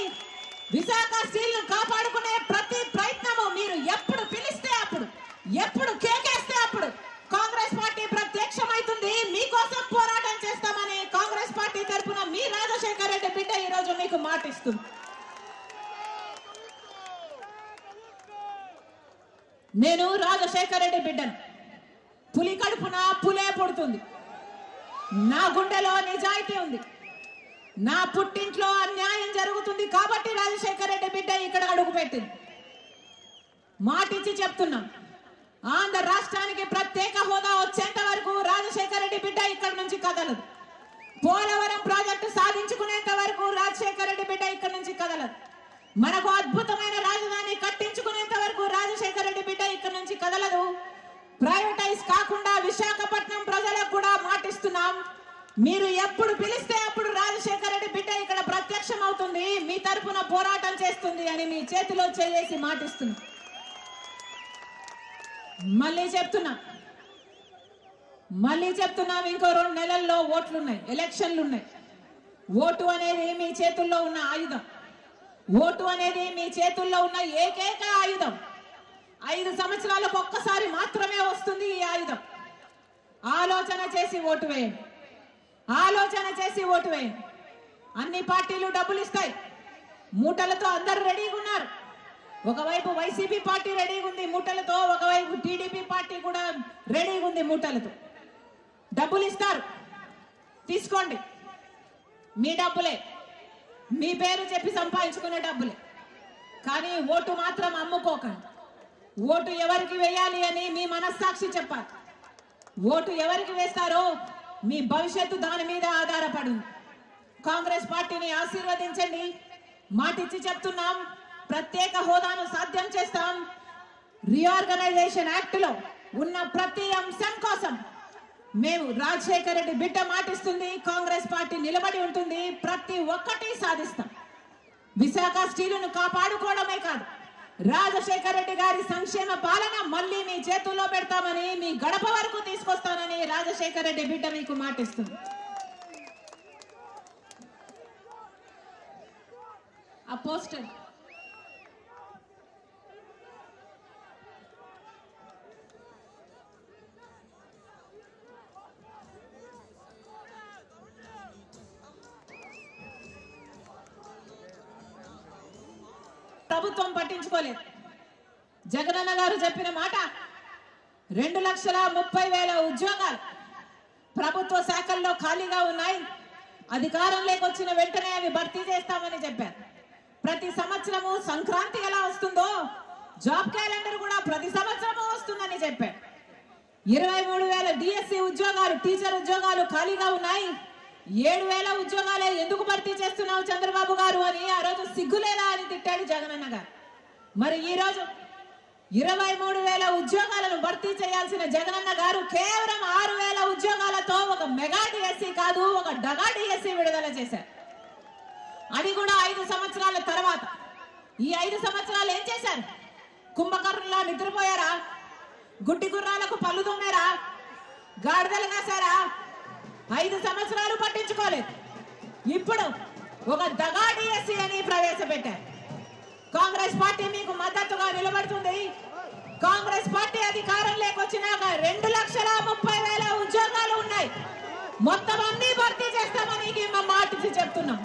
విశాఖ స్టీల్ ను కాపాడుకునే ప్రతి ప్రయత్నము మీరు ఎప్పుడు పిలిస్తే అప్పుడు, ఎప్పుడు కేకేస్తే అప్పుడు కాంగ్రెస్ పార్టీ ప్రత్యక్షమైతుంది. మీకోసం పోరాటం చేస్తామని కాంగ్రెస్ పార్టీ తరఫున మీ రాజశేఖర్ రెడ్డి బిడ్డ ఈ రోజు మీకు మాటిస్తుంది. నేను రాజశేఖర్ రెడ్డి బిడ్డను. పులి కడుపున పులే పుడుతుంది. నా గుండెలో నిజాయితీ ఉంది. నా పుట్టింట్లో అన్యాయం జరుగుతుంది కాబట్టి రాజశేఖర్ రెడ్డి బిడ్డ ఇక్కడ అడుగు పెట్టింది. మాటిచ్చి చెప్తున్నాం, ఆంధ్ర రాష్ట్రానికి ప్రత్యేక హోదా వచ్చేంత వరకు రాజశేఖర్ రెడ్డి బిడ్డ ఇక్కడ నుంచి కదలదు. పోలవరం ప్రాజెక్టు సాధించుకునేంత వరకు రాజశేఖర్ రెడ్డి బిడ్డ ఇక్కడ నుంచి కదలదు. మనకు అద్భుతమైన రాజధాని కట్టించుకునేంత వరకు రాజశేఖర్ రెడ్డి బిడ్డ ఇక్కడ నుంచి కదలదు. ప్రైవేటైజ్ కాకుండా విశాఖపట్నం ప్రజలకు కూడా మాటిస్తున్నాం, మీరు ఎప్పుడు పిలిస్తే అప్పుడు రాజశేఖర్ రెడ్డి బిడ్డ ఇక్కడ ప్రత్యక్షం అవుతుంది, మీ తరఫున పోరాటం చేస్తుంది అని మీ చేతిలో చేసి మాటిస్తున్నా. మళ్ళీ చెప్తున్నాం, ఇంకో 2 నెలల్లో ఓట్లున్నాయి, ఎలక్షన్లు ఉన్నాయి. ఓటు అనేది మీ చేతుల్లో ఉన్న ఆయుధం. ఓటు అనేది మీ చేతుల్లో ఉన్న ఏకైక ఆయుధం. 5 సంవత్సరాలకు ఒక్కసారి మాత్రమే వస్తుంది ఈ ఆయుధం. ఆలోచన చేసి ఓటు వేయండి. అన్ని పార్టీలు డబ్బులు ఇస్తాయి, మూటలతో అందరూ రెడీగా ఉన్నారు. ఒకవైపు వైసీపీ పార్టీ రెడీగా ఉంది మూటలతో, ఒకవైపు టీడీపీ పార్టీ కూడా రెడీగా ఉంది మూటలతో. డబ్బులు ఇస్తారు, తీసుకోండి. మీ డబ్బులే, మీ పేరు చెప్పి సంపాదించుకునే డబ్బులే. కానీ ఓటు మాత్రం అమ్ముకోకండి. ఓటు ఎవరికి వేయాలి అని మీ మనస్సాక్షి చెప్పాలి. ఓటు ఎవరికి వేస్తారో మీ భవిష్యత్తు దాని మీద ఆధారపడి ఉంది. కాంగ్రెస్ పార్టీని ఆశీర్వదించండి. మాటిచ్చి చెప్తున్నాం, ప్రత్యేక హోదాను సాధ్యం చేస్తాం. రీఆర్గనైజేషన్ యాక్ట్ లో ఉన్న ప్రతి అంశం కోసం మేము రాజశేఖర్ రెడ్డి బిడ్డ మాటిస్తుంది, కాంగ్రెస్ పార్టీ నిలబడి ఉంటుంది. ప్రతి ఒక్కటి సాధిస్తాం. విశాఖ స్టీలును కాపాడుకోవడమే కాదు, రాజశేఖర్ రెడ్డి గారి సంక్షేమ పాలన మళ్ళీ మీ చేతుల్లో పెడతామని, మీ గడప వరకు తీసుకొస్తానని రాజశేఖర్ రెడ్డి బిడ్డ మీకు మాటిస్తుంది. ఆ పోస్టర్ ప్రభుత్వం పట్టించుకోలేదు. జగనన్న గారు చెప్పిన మాట 2,30,000 ఉద్యోగాలు ప్రభుత్వ శాఖల్లో ఖాళీగా ఉన్నాయి, అధికారంలోకి వచ్చిన వెంటనే అవి భర్తీ చేస్తామని చెప్పారు. ప్రతి సంవత్సరము సంక్రాంతి ఎలా వస్తుందో జాబ్ క్యాలెండర్ కూడా ప్రతి సంవత్సరము వస్తుందని చెప్పారు. 23,000 డిఎస్సి ఉద్యోగాలు, టీచర్ ఉద్యోగాలు ఖాళీగా ఉన్నాయి. 7,000 ఉద్యోగాలే ఎందుకు భర్తీ చేస్తున్నావు చంద్రబాబు గారు అని ఆ రోజు సిగ్గులేదా అని తిట్టాడు జగనన్న గారు. మరి ఈ రోజు 23,000 ఉద్యోగాలను భర్తీ చేయాల్సిన జగనన్న గారు కేవలం 6,000 ఉద్యోగాలతో ఒక మెగా డిఎస్సి కాదు, ఒక డగా డిఎస్సి విడుదల చేశారు. అది కూడా 5 సంవత్సరాల తర్వాత. ఈ 5 సంవత్సరాలు ఏం చేశారు? కుంభకర్ణులా నిద్రపోయారా? గుడ్డి గుర్రాలకు పళ్ళు దుమ్మారా? గాడిదలు కాసారా? 5 సంవత్సరాలు పట్టించుకోలేదు. ఇప్పుడు ఒక దగా డిఎస్సి అని ప్రవేశపెట్టారు. కాంగ్రెస్ పార్టీ మీకు మద్దతుగా నిలబడుతుంది. కాంగ్రెస్ పార్టీ అధికారంలోకి వచ్చినాక 2,30,000 ఉద్యోగాలు ఉన్నాయి. మొత్తం అన్ని భర్తీ చేస్తామని మా మాట చెప్తున్నాం.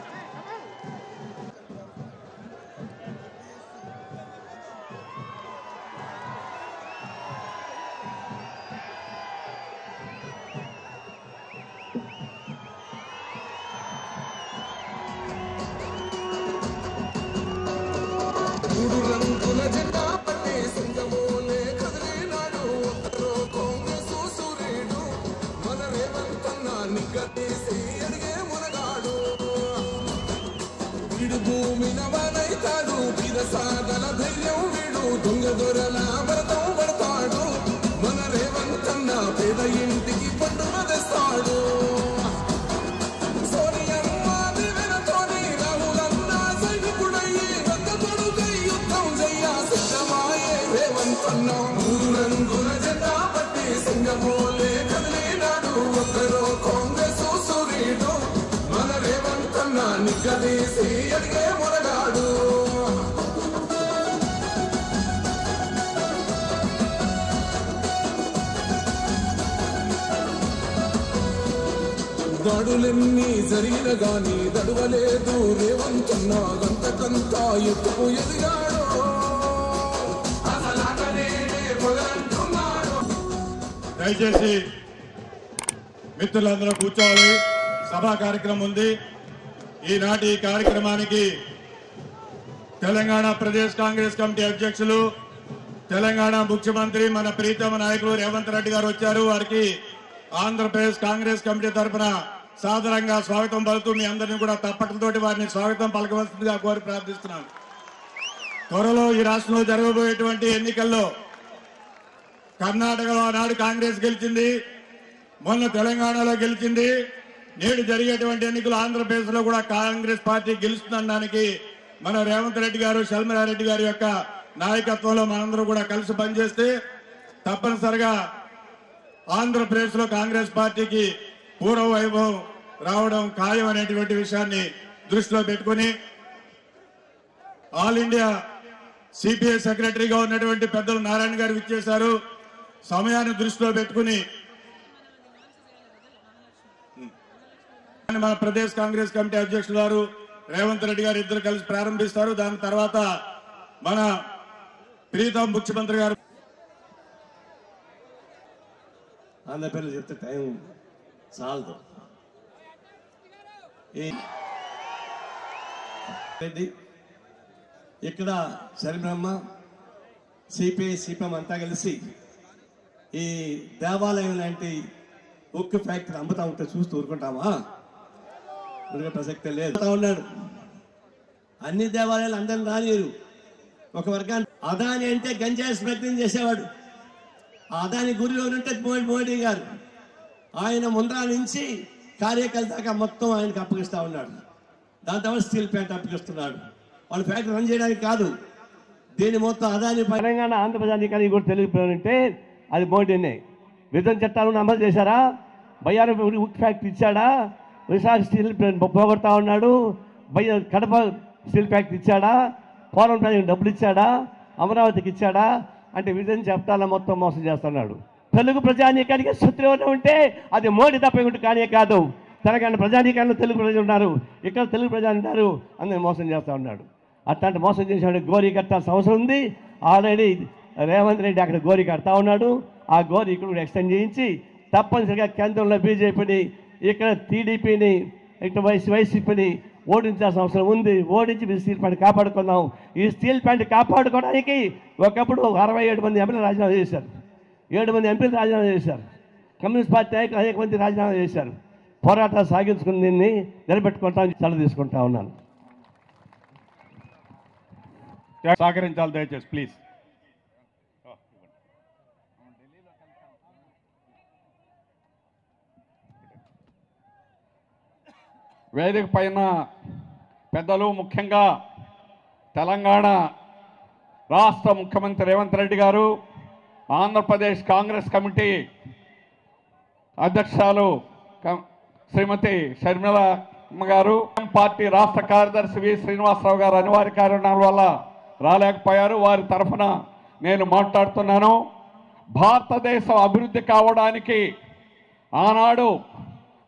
సాగల ధైర్యం వీడు దొంగ దొరల వ్రతం పడతాడు. మన రేవంతన్న పేద ఇంటికి పండుగ తెస్తాడు. సోనియమ్మ దివెనతోని రాహులన్న సైనికుడయ్యి గంగ కొడుకై యుద్ధం చెయ్య సిద్ధమాయే రేవంతన్న. 3 రంగుల జెండా పట్టి సింగమోలే కదిలినాడు. ఒక్కరో కాంగ్రెస్ సూర్యుడు మన రేవంతన్న నిగ్గదీసి అడిగే మొరగాడు. దాడులెన్ని జరిగిన గాని దడవలేదు రేవంతన్న. గంతకంతా ఎత్తుకు ఎదిగాడు. దయచేసి మిత్రులందరూ కూర్చోవాలి. సభా కార్యక్రమం ఉంది. ఈనాటి ఈ కార్యక్రమానికి తెలంగాణ ప్రదేశ్ కాంగ్రెస్ కమిటీ అధ్యక్షులు, తెలంగాణ ముఖ్యమంత్రి మన ప్రీతమ నాయకులు రేవంత్ రెడ్డి గారు వచ్చారు. వారికి ఆంధ్రప్రదేశ్ కాంగ్రెస్ కమిటీ తరఫున సాదరంగా స్వాగతం పలుకుతూ మీ అందరినీ కూడా తప్పకతోటి వారిని స్వాగతం పలకవలసిందిగా కోరి ప్రార్థిస్తున్నాను. త్వరలో ఈ రాష్ట్రంలో జరగబోయేటువంటి ఎన్నికల్లో కర్ణాటకలో ఆనాడు కాంగ్రెస్ గెలిచింది, మొన్న తెలంగాణలో గెలిచింది. నేడు జరిగేటువంటి ఎన్నికలు ఆంధ్రప్రదేశ్ లో కూడా కాంగ్రెస్ పార్టీ గెలుస్తుందనడానికి మన రేవంత్ రెడ్డి గారు, షర్మిలారెడ్డి గారి యొక్క నాయకత్వంలో మనందరూ కూడా కలిసి పనిచేస్తే తప్పనిసరిగా ఆంధ్రప్రదేశ్ లో కాంగ్రెస్ పార్టీకి పూర్వ వైభవం రావడం ఖాయం అనేటువంటి విషయాన్ని దృష్టిలో పెట్టుకుని ఆల్ ఇండియా సిపిఐ సెక్రటరీగా ఉన్నటువంటి పెద్దలు నారాయణ గారు ఇచ్చేశారు. సమయాన్ని దృష్టిలో పెట్టుకుని మన ప్రదేశ్ కాంగ్రెస్ కమిటీ అధ్యక్షులు గారు రేవంత్ రెడ్డి గారు ఇద్దరు కలిసి ప్రారంభిస్తారు. దాని తర్వాత మన ప్రీతం ముఖ్యమంత్రి గారు ఆంధ్రప్రదేశ్ చెప్తే టైం చాలదు. ఇక్కడ శర్మిలమ్మ సిపిఐ సిపిఎం అంతా కలిసి ఈ దేవాలయం లాంటి ఉక్కు ఫ్యాక్టరీ అమ్ముతా ఉంటే చూస్తూ ఊరుకుంటామా? ప్రసక్తే లేదు. ఉన్నాడు అన్ని దేవాలయాలు అందరిని రానియరు. ఒక వర్గాన్ని అదాని అంటే గంజాయి స్మగ్లింగ్ చేసేవాడు. అదాని గురిలో ఉంటే మోడీ గారు ఆయన ముందర నుంచి కార్యకర్త దాకా మొత్తం ఆయనకు అప్పగిస్తా ఉన్నాడు. దాని తర్వాత స్టీల్ ప్లాంట్ అప్పగిస్తున్నాడు. వాళ్ళు ఫ్యాక్టరీ రన్ చేయడానికి కాదు, దీని మొత్తం అదాని. తెలంగాణ ఆంధ్రప్రదేశ్ కూడా తెలియకపోయింటే అది మోడీనే. విభజన చట్టాలను అమలు చేశారా? బయ్యారం ఉక్ ఫ్యాక్టరీ ఇచ్చాడా? విశాఖ స్టీల్ ప్లాంట్ పోగొడతా ఉన్నాడు. కడప స్టీల్ ఫ్యాక్టరీ ఇచ్చాడా? పోలవరం ప్రాజెక్టు డబ్బులు ఇచ్చాడా? అమరావతికి ఇచ్చాడా? అంటే విభజన చట్టాలను మొత్తం మోసం చేస్తున్నాడు. తెలుగు ప్రజానీకానికి శత్రువులు ఉంటే అది మోడీ తప్ప ఇంకోటి కానీ కాదు. తెలంగాణ ప్రజానీకాలను తెలుగు ప్రజలు ఉన్నారు, ఇక్కడ తెలుగు ప్రజలు ఉంటారు, అందరిని మోసం చేస్తూ ఉన్నాడు. అట్లాంటి మోసం చేసాడు గోరీ కట్టాల్సిన అవసరం ఉంది. ఆల్రెడీ రేవంత్ రెడ్డి అక్కడ గోరీ కడతా ఉన్నాడు. ఆ గోరీ ఇక్కడ కూడా ఎక్స్టెండ్ చేయించి తప్పనిసరిగా కేంద్రంలో బీజేపీని, ఇక్కడ టీడీపీని, ఇక్కడ వైసీపీని ఓడించాల్సిన అవసరం ఉంది. ఓడించి మీ స్టీల్ ప్లాంట్ కాపాడుకుందాం. ఈ స్టీల్ ప్లాంట్ కాపాడుకోవడానికి ఒకప్పుడు 67 మంది ఎంపీలు రాజీనామా చేశారు. 7 మంది ఎంపీలు రాజీనామా చేశారు. కమ్యూనిస్ట్ పార్టీ నాయకులు అనేక మంది రాజీనామా చేశారు. పోరాటాలు సాగించుకుని దీన్ని నిలబెట్టుకుంటామని సెలవు తీసుకుంటా ఉన్నాను. సహకరించాలి దయచేసి ప్లీజ్. వేదిక పైన పెద్దలు, ముఖ్యంగా తెలంగాణ రాష్ట్ర ముఖ్యమంత్రి రేవంత్ రెడ్డి గారు, ఆంధ్రప్రదేశ్ కాంగ్రెస్ కమిటీ అధ్యక్షురాలు శ్రీమతి షర్మిలమ్మ గారు, పార్టీ రాష్ట్ర కార్యదర్శి వి శ్రీనివాసరావు గారు అనివార్య కారణాల వల్ల రాలేకపోయారు. వారి తరఫున నేను మాట్లాడుతున్నాను. భారతదేశం అభివృద్ధి కావడానికి ఆనాడు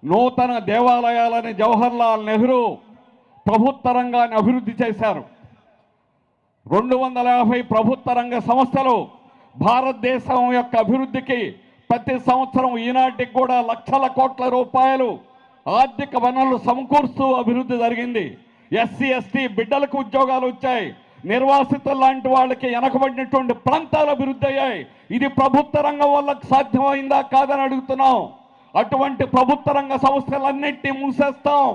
నూతన దేవాలయాలని జవహర్లాల్ నెహ్రూ ప్రభుత్వ రంగాన్ని అభివృద్ధి చేశారు. 250 ప్రభుత్వ రంగ సంస్థలు భారతదేశం యొక్క అభివృద్ధికి ప్రతి సంవత్సరం ఈనాటికి కూడా లక్షల కోట్ల రూపాయలు ఆర్థిక వనరులు సమకూరుస్తూ అభివృద్ధి జరిగింది. ఎస్సీ ఎస్టీ బిడ్డలకు ఉద్యోగాలు వచ్చాయి. నిర్వాసితులు లాంటి వాళ్ళకి వెనకబడినటువంటి ప్రాంతాలు అభివృద్ధి అయ్యాయి. ఇది ప్రభుత్వ రంగం వల్ల సాధ్యమైందా కాదని అడుగుతున్నాం. అటువంటి ప్రభుత్వ రంగ సంస్థలన్నింటినీ మూసేస్తాం,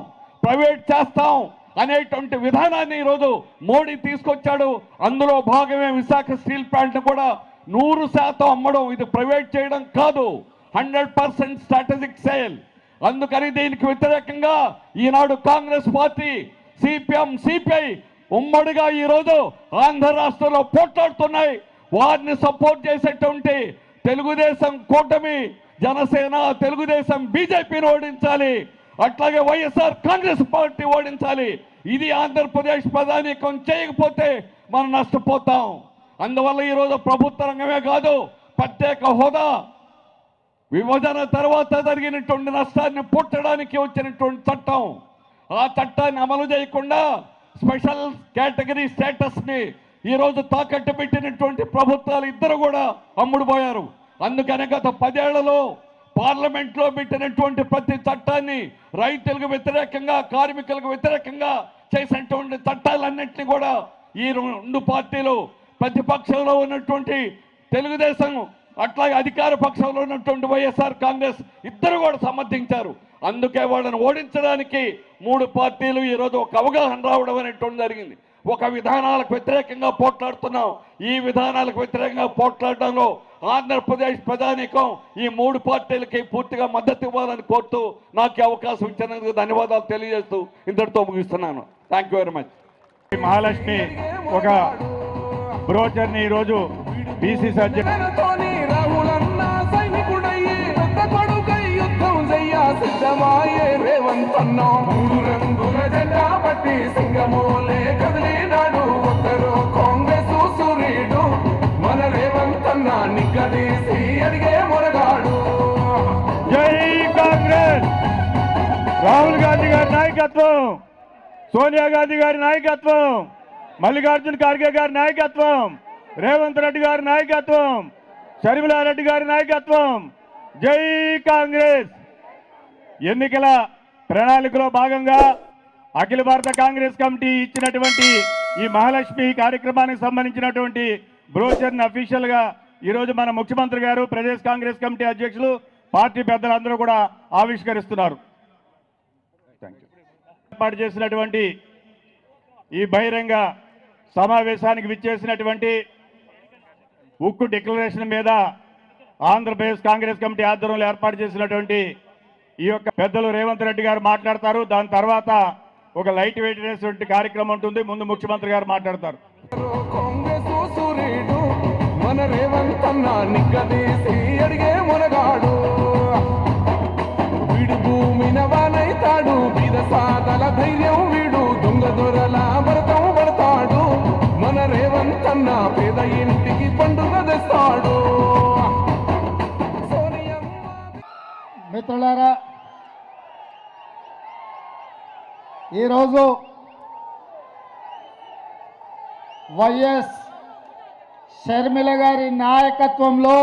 ప్రైవేట్ చేస్తాం అనేటువంటి విధానాన్ని ఈరోజు మోడీ తీసుకొచ్చాడు. అందులో భాగమే విశాఖ స్టీల్ ప్లాంట్ కూడా 100% అమ్మడం. ఇది ప్రైవేట్ చేయడం కాదు, 100% స్ట్రాటజిక్ సేల్. అందుకని దీనికి వ్యతిరేకంగా ఈనాడు కాంగ్రెస్ పార్టీ, సిపిఎం, సిపిఐ ఉమ్మడిగా ఈరోజు ఆంధ్ర రాష్ట్రంలో పోట్లాడుతున్నాయి. వారిని సపోర్ట్ చేసేటువంటి తెలుగుదేశం కూటమి, జనసేన, తెలుగుదేశం, బీజేపీని ఓడించాలి. అట్లాగే వైఎస్ఆర్ కాంగ్రెస్ పార్టీ ఓడించాలి. ఇది ఆంధ్రప్రదేశ్ ప్రధానికం చేయకపోతే మనం నష్టపోతాం. అందువల్ల ఈరోజు ప్రభుత్వ రంగమే కాదు, ప్రత్యేక హోదా విభజన తర్వాత జరిగినటువంటి నష్టాన్ని పూడ్చడానికి వచ్చినటువంటి చట్టం, ఆ చట్టాన్ని అమలు చేయకుండా స్పెషల్ కేటగిరీ స్టేటస్ని ఈరోజు తాకట్టు పెట్టినటువంటి ప్రభుత్వాలు ఇద్దరు కూడా అమ్ముడుపోయారు. అందుకనే గత 10 ఏళ్లలో పార్లమెంట్లో పెట్టినటువంటి ప్రతి చట్టాన్ని రైతులకు వ్యతిరేకంగా, కార్మికులకు వ్యతిరేకంగా చేసినటువంటి చట్టాలన్నింటినీ కూడా ఈ 2 పార్టీలు, ప్రతిపక్షంలో ఉన్నటువంటి తెలుగుదేశం, అట్లాగే అధికార పక్షంలో ఉన్నటువంటి వైఎస్ఆర్ కాంగ్రెస్ ఇద్దరు కూడా సమర్థించారు. అందుకే వాళ్ళని ఓడించడానికి 3 పార్టీలు ఈరోజు ఒక అవగాహన రావడం అనేటువంటి జరిగింది. ఒక విధానాలకు వ్యతిరేకంగా పోట్లాడుతున్నాం. ఈ విధానాలకు వ్యతిరేకంగా పోట్లాడడంలో ఆంధ్రప్రదేశ్ ప్రధానికం ఈ 3 పార్టీలకి పూర్తిగా మద్దతు ఇవ్వాలని కోరుతూ నాకు అవకాశం ఇచ్చినందుకు ధన్యవాదాలు తెలియజేస్తూ ఇంతటితో ముగిస్తున్నాను. Thank you very much. Mahalakshmi ఒక బ్రోచర్ని ఈరోజు బీసీ సర్జన్ సిద్ధమాయే రేవంత్ అన్న 3 రంగుల జెండా పట్టి సింగమోలే కదిలినాడు. ఒక్కరు కాంగ్రెస్ సూర్యుడు, మన రేవంత్ అన్న నిగ్గదీసి అడిగే మొరగాడు. జై కాంగ్రెస్. రాహుల్ గాంధీ గారి నాయకత్వం, సోనియా గాంధీ గారి నాయకత్వం, మల్లికార్జున ఖార్గే గారి నాయకత్వం, రేవంత్ రెడ్డి గారి నాయకత్వం, షర్మిలారెడ్డి గారి నాయకత్వం. జై కాంగ్రెస్. ఎన్నికల ప్రణాళికలో భాగంగా అఖిల భారత కాంగ్రెస్ కమిటీ ఇచ్చినటువంటి ఈ మహాలక్ష్మి కార్యక్రమానికి సంబంధించినటువంటి బ్రోచర్ని అఫీషియల్గా ఈరోజు మన ముఖ్యమంత్రి గారు, ప్రదేశ్ కాంగ్రెస్ కమిటీ అధ్యక్షులు, పార్టీ పెద్దలందరూ కూడా ఆవిష్కరిస్తున్నారు. ఏర్పాటు చేసినటువంటి ఈ బహిరంగ సమావేశానికి విచ్చేసినటువంటి ఉక్కు డిక్లరేషన్ మీద ఆంధ్రప్రదేశ్ కాంగ్రెస్ కమిటీ ఆధ్వర్యంలో ఏర్పాటు చేసినటువంటి ఈ యొక్క పెద్దలు రేవంత్ రెడ్డి గారు మాట్లాడతారు. దాని తర్వాత ఒక లైట్ వెయిట్ అనేటువంటి కార్యక్రమం ఉంటుంది. ముందు ముఖ్యమంత్రి గారు మాట్లాడతారు. కాంగ్రెస్ సూర్యుడు, మన రేవంత్ అన్న నిగ్గదీసి అడిగే మొరగాడు. వీడు భూమిన వానైతాడు, బీద సాదల ధైర్యం వీడు, దొంగ దొరల భరతం పడతాడు. మన రేవంత్ అన్న పేద ఇంటికి పండుగ తెస్తాడు. మిత్రులారా, ఈరోజు వైఎస్ షర్మిల గారి నాయకత్వంలో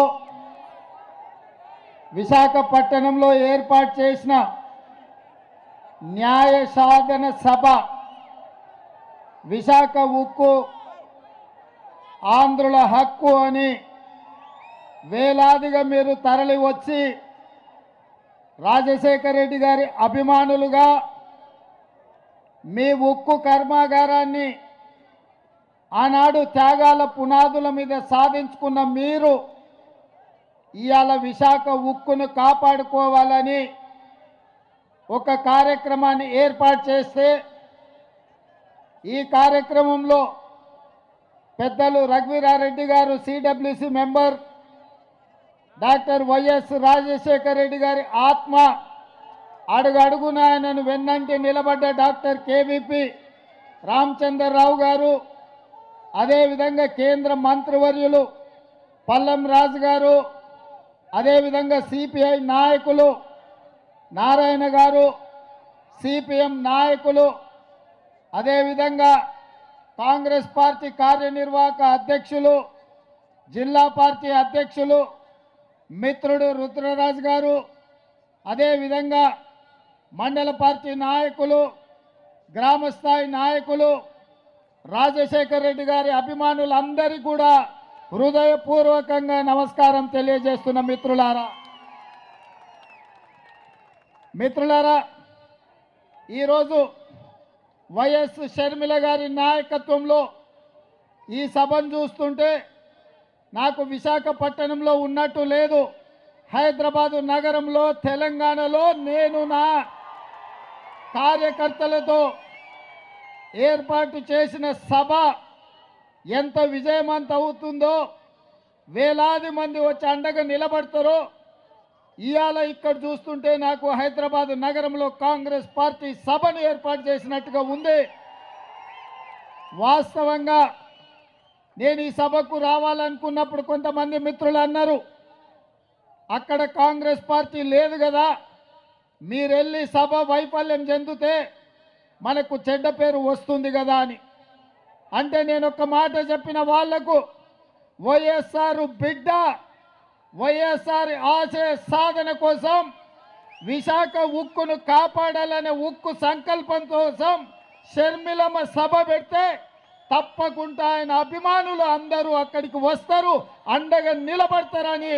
విశాఖపట్నంలో ఏర్పాటు చేసిన న్యాయ సాధన సభ విశాఖ ఉక్కు ఆంధ్రుల హక్కు అని వేలాదిగా మీరు తరలి వచ్చి రాజశేఖర రెడ్డి గారి అభిమానులుగా మీ ఉక్కు కర్మాగారాన్ని ఆనాడు త్యాగాల పునాదుల మీద సాధించుకున్న మీరు ఇవాళ విశాఖ ఉక్కును కాపాడుకోవాలని ఒక కార్యక్రమాన్ని ఏర్పాటు చేస్తే ఈ కార్యక్రమంలో పెద్దలు రఘువీరారెడ్డి గారు CWC member, doctor YS Rajasekhara Reddy గారి ఆత్మ అడుగడుగున ఆయనను వెన్నంటి నిలబడ్డ డాక్టర్ కేవీపీ రామచంద్రరావు గారు, అదేవిధంగా కేంద్ర మంత్రివర్యులు పల్లం రాజు గారు, అదేవిధంగా సిపిఐ నాయకులు నారాయణ గారు, సిపిఎం నాయకులు, అదేవిధంగా కాంగ్రెస్ పార్టీ కార్యనిర్వాహక అధ్యక్షులు, జిల్లా పార్టీ అధ్యక్షులు మిత్రుడు రుద్రరాజు గారు, అదేవిధంగా మండల పార్టీ నాయకులు, గ్రామస్థాయి నాయకులు, రాజశేఖర రెడ్డి గారి అభిమానులందరికీ కూడా హృదయపూర్వకంగా నమస్కారం తెలియజేస్తున్న మిత్రులారా, ఈరోజు వైఎస్ షర్మిల గారి నాయకత్వంలో ఈ సభను చూస్తుంటే నాకు విశాఖపట్నంలో ఉన్నట్టు లేదు. హైదరాబాదు నగరంలో, తెలంగాణలో నేను నా కార్యకర్తలతో ఏర్పాటు చేసిన సభ ఎంత విజయవంతం అవుతుందో, వేలాది మంది వచ్చి అండగా నిలబడతారో ఇవాళ ఇక్కడ చూస్తుంటే నాకు హైదరాబాద్ నగరంలో కాంగ్రెస్ పార్టీ సభను ఏర్పాటు చేసినట్టుగా ఉంది. వాస్తవంగా నేను ఈ సభకు రావాలనుకున్నప్పుడు కొంతమంది మిత్రులు అన్నారు, అక్కడ కాంగ్రెస్ పార్టీ లేదు కదా, మీరెళ్ళి సభ వైఫల్యం చెందితే మనకు చెడ్డ పేరు వస్తుంది కదా అని. అంటే నేను ఒక మాట చెప్పిన వాళ్లకు, వైఎస్ఆర్ బిడ్డ, వైఎస్ఆర్ ఆశయ సాధన కోసం, విశాఖ ఉక్కును కాపాడాలనే ఉక్కు సంకల్పం కోసం షర్మిలమ్మ సభ పెడితే తప్పకుండా ఆయన అభిమానులు అందరూ అక్కడికి వస్తారు, అండగా నిలబడతారని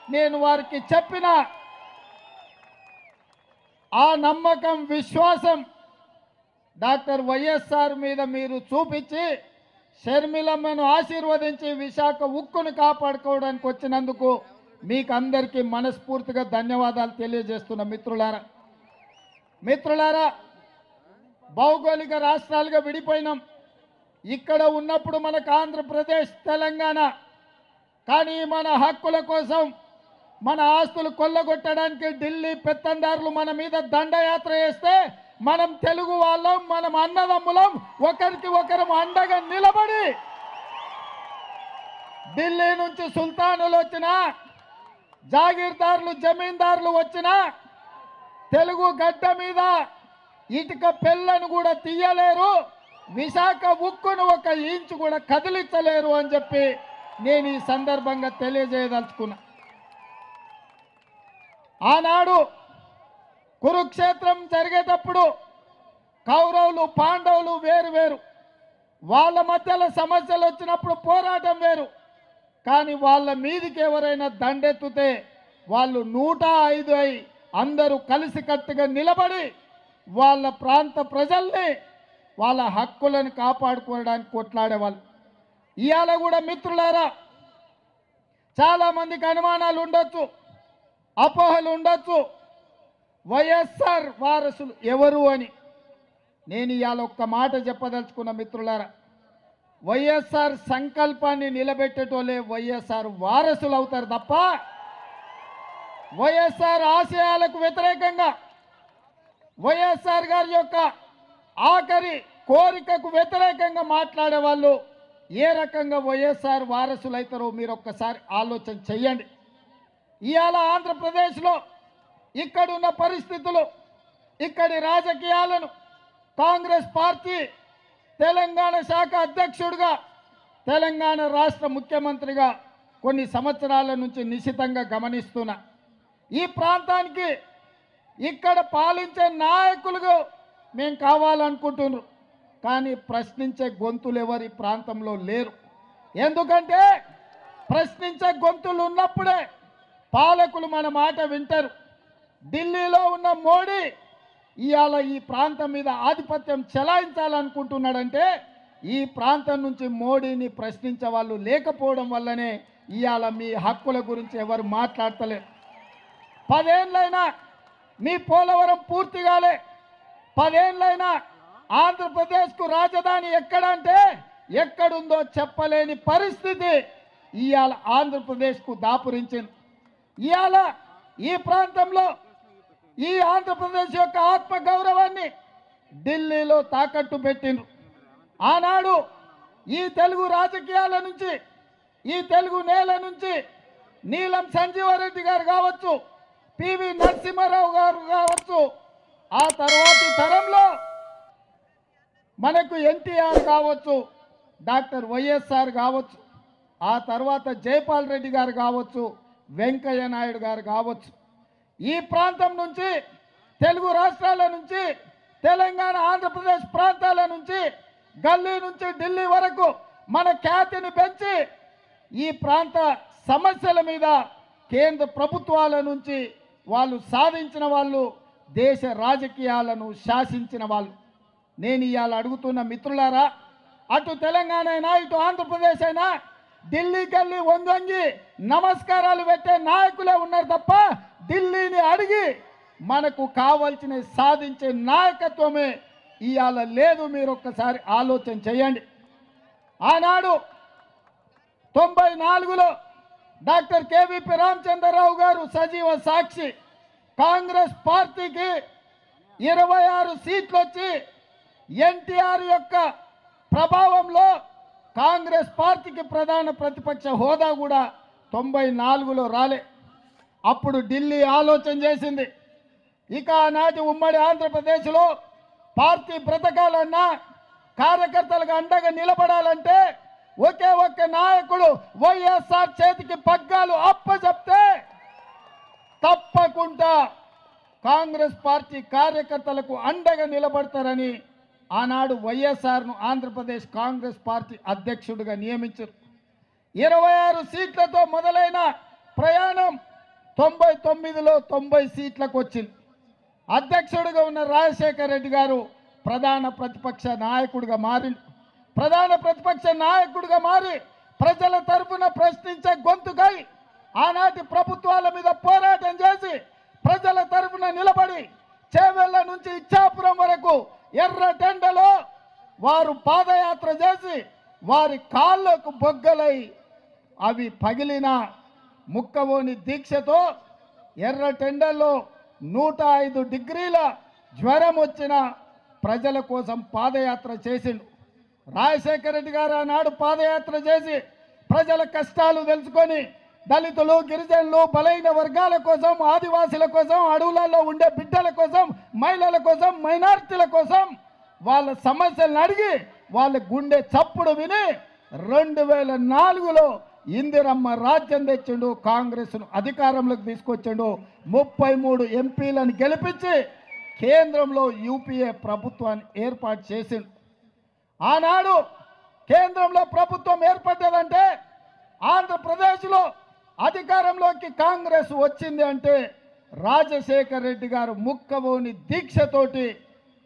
నేను వారికి చెప్పిన ఆ నమ్మకం, విశ్వాసం డాక్టర్ వైఎస్ఆర్ మీద మీరు చూపించి షర్మిలమ్మను ఆశీర్వదించి విశాఖ ఉక్కును కాపాడుకోవడానికి వచ్చినందుకు మీకు అందరికీ మనస్ఫూర్తిగా ధన్యవాదాలు తెలియజేస్తున్న మిత్రులారా, భౌగోళిక రాష్ట్రాలుగా విడిపోయినాం. ఇక్కడ ఉన్నప్పుడు మనకు ఆంధ్రప్రదేశ్, తెలంగాణ, కానీ మన హక్కుల కోసం, మన ఆస్తులు కొల్లగొట్టడానికి ఢిల్లీ పెత్తందారులు మన మీద దండయాత్ర చేస్తే మనం తెలుగు వాళ్ళం, మనం అన్నదమ్ములం, ఒకరికి ఒకరం అండగా నిలబడి ఢిల్లీ నుంచి సుల్తానులు వచ్చినా, జాగీర్దారులు, జమీందారులు వచ్చినా తెలుగు గడ్డ మీద ఇటుక పెళ్ళను కూడా తీయలేరు, విశాఖ ఉక్కును ఒక ఇంచు కూడా కదిలించలేరు అని చెప్పి నేను ఈ సందర్భంగా తెలియజేయదలుచుకున్నా. ఆనాడు కురుక్షేత్రం జరిగేటప్పుడు కౌరవులు, పాండవులు వేరు, వాళ్ళ మధ్యలో సమస్యలు వచ్చినప్పుడు పోరాటం వేరు, కానీ వాళ్ళ మీదికి ఎవరైనా దండెత్తితే వాళ్ళు 105 అయి అందరూ కలిసికట్టుగా నిలబడి వాళ్ళ ప్రాంత ప్రజల్ని, వాళ్ళ హక్కులను కాపాడుకోవడానికి కొట్లాడేవాళ్ళు. ఇవాళ కూడా మిత్రులారా, చాలామందికి అనుమానాలు ఉండొచ్చు, అపోహలు ఉండొచ్చు, వైఎస్ఆర్ వారసులు ఎవరు అని. నేను ఇవాళ ఒక్క మాట చెప్పదలుచుకున్న మిత్రులారా, వైఎస్ఆర్ సంకల్పాన్ని నిలబెట్టేటోళ్ళే వైఎస్ఆర్ వారసులు అవుతారు తప్ప వైఎస్ఆర్ ఆశయాలకు వ్యతిరేకంగా, వైఎస్ఆర్ గారి యొక్క ఆఖరి కోరికకు వ్యతిరేకంగా మాట్లాడే వాళ్ళు ఏ రకంగా వైఎస్ఆర్ వారసులు అవుతారో మీరు ఒక్కసారి ఆలోచన చెయ్యండి. ఇవాళ ఆంధ్రప్రదేశ్లో ఇక్కడున్న పరిస్థితులు, ఇక్కడి రాజకీయాలను కాంగ్రెస్ పార్టీ తెలంగాణ శాఖ అధ్యక్షుడిగా తెలంగాణ రాష్ట్ర ముఖ్యమంత్రిగా కొన్ని సంవత్సరాల నుంచి నిశితంగా గమనిస్తున్నా. ఈ ప్రాంతానికి ఇక్కడ పాలించే నాయకులుగా మేము కావాలనుకుంటున్నారు. కానీ ప్రశ్నించే గొంతులు ఎవరు ఈ ప్రాంతంలో లేరు. ఎందుకంటే ప్రశ్నించే గొంతులు ఉన్నప్పుడే పాలకులు మన మాట వింటారు. ఢిల్లీలో ఉన్న మోడీ ఇవాళ ఈ ప్రాంతం మీద ఆధిపత్యం చెలాయించాలనుకుంటున్నాడంటే ఈ ప్రాంతం నుంచి మోడీని ప్రశ్నించే వాళ్ళు లేకపోవడం వల్లనే ఇవాళ మీ హక్కుల గురించి ఎవరు మాట్లాడతలేరు. 10 ఏళ్ళైనా మీ పోలవరం పూర్తి కాలే. 10 ఏళ్ళైనా ఆంధ్రప్రదేశ్కు రాజధాని ఎక్కడంటే ఎక్కడుందో చెప్పలేని పరిస్థితి ఇవాళ ఆంధ్రప్రదేశ్కు దాపురించింది. ఇవాళ ఈ ప్రాంతంలో ఈ ఆంధ్రప్రదేశ్ యొక్క ఆత్మగౌరవాన్ని ఢిల్లీలో తాకట్టు పెట్టిండ్రు. ఆనాడు ఈ తెలుగు రాజకీయాల నుంచి, ఈ తెలుగు నేల నుంచి నీలం సంజీవారెడ్డి గారు కావచ్చు, పివి నరసింహారావు గారు కావచ్చు, ఆ తర్వాతి తరంలో మనకు ఎన్టీఆర్ కావచ్చు, డాక్టర్ వైఎస్ఆర్ కావచ్చు, ఆ తర్వాత జైపాల్ రెడ్డి గారు కావచ్చు, వెంకయ్య నాయుడు గారు కావచ్చు, ఈ ప్రాంతం నుంచి తెలుగు రాష్ట్రాల నుంచి తెలంగాణ ఆంధ్రప్రదేశ్ ప్రాంతాల నుంచి గల్లీ నుంచి ఢిల్లీ వరకు మన ఖ్యాతిని పెంచి ఈ ప్రాంత సమస్యల మీద కేంద్ర ప్రభుత్వాల నుంచి వాళ్ళు సాధించిన వాళ్ళు, దేశ రాజకీయాలను శాసించిన వాళ్ళు. నేను ఇవాళ అడుగుతున్న మిత్రులారా, అటు తెలంగాణ అయినా ఇటు ఆంధ్రప్రదేశ్ అయినా ఢిల్లీకి వెళ్ళి వంగి నమస్కారాలు పెట్టే నాయకులే ఉన్నారు తప్ప ఢిల్లీని అడిగి మనకు కావాల్సిన సాధించే నాయకత్వమే ఇవాళ లేదు. మీరు ఒక్కసారి ఆలోచన చేయండి. ఆనాడు 94లో డాక్టర్ కేవీపీ రామచంద్రరావు గారు సజీవ సాక్షి, కాంగ్రెస్ పార్టీకి 26 సీట్లు వచ్చి ఎన్టీఆర్ యొక్క ప్రభావంలో కాంగ్రెస్ పార్టీకి ప్రధాన ప్రతిపక్ష హోదా కూడా 94లో రాలే. అప్పుడు ఢిల్లీ ఆలోచన చేసింది, ఇక ఆనాటి ఉమ్మడి ఆంధ్రప్రదేశ్లో పార్టీ బ్రతకాలన్నా, కార్యకర్తలకు అండగా నిలబడాలంటే ఒకే ఒక్క నాయకుడు వైఎస్ఆర్ చేతికి పగ్గాలు అప్పచెప్తే తప్పకుండా కాంగ్రెస్ పార్టీ కార్యకర్తలకు అండగా నిలబడతారని ఆనాడు వైఎస్ఆర్ను ఆంధ్రప్రదేశ్ కాంగ్రెస్ పార్టీ అధ్యక్షుడిగా నియమించారు. 26 సీట్లతో మొదలైన ప్రయాణం 99లో 90 సీట్లకు వచ్చింది. అధ్యక్షుడిగా ఉన్న రాజశేఖర రెడ్డి గారు ప్రధాన ప్రతిపక్ష నాయకుడిగా మారింది. ప్రధాన ప్రతిపక్ష నాయకుడిగా మారి ప్రజల తరఫున ప్రశ్నించే గొంతుకై ఆనాటి ప్రభుత్వాల మీద పోరాటం చేసి ప్రజల తరఫున నిలబడి చేవెళ్ళ నుంచి ఇచ్చాపురం వరకు ఎర్రటెండలో వారు పాదయాత్ర చేసి వారి కాళ్ళకు బొగ్గలై అవి పగిలిన ముక్కవోని దీక్షతో ఎర్రటెండల్లో 105 డిగ్రీల జ్వరం వచ్చిన ప్రజల కోసం పాదయాత్ర చేసిండు. రాజశేఖర రెడ్డి గారు ఆనాడు పాదయాత్ర చేసి ప్రజల కష్టాలు తెలుసుకొని దళితులు, గిరిజనులు, బలైన వర్గాల కోసం, ఆదివాసుల కోసం, అడవులలో ఉండే బిడ్డల కోసం, మహిళల కోసం, మైనారిటీల కోసం వాళ్ళ సమస్యలను అడిగి వాళ్ళ గుండె చప్పుడు విని 2004లో ఇందిరమ్మ రాజ్యం తెచ్చిండు, కాంగ్రెస్ను అధికారంలోకి తీసుకొచ్చిండు, 33 ఎంపీలను గెలిపించి కేంద్రంలో యూపీఏ ప్రభుత్వాన్ని ఏర్పాటు చేసిండు. ఆనాడు కేంద్రంలో ప్రభుత్వం ఏర్పడ్డదంటే ఆంధ్రప్రదేశ్లో అధికారంలోకి కాంగ్రెస్ వచ్చింది అంటే రాజశేఖర రెడ్డి గారు ముక్కవోని దీక్షతోటి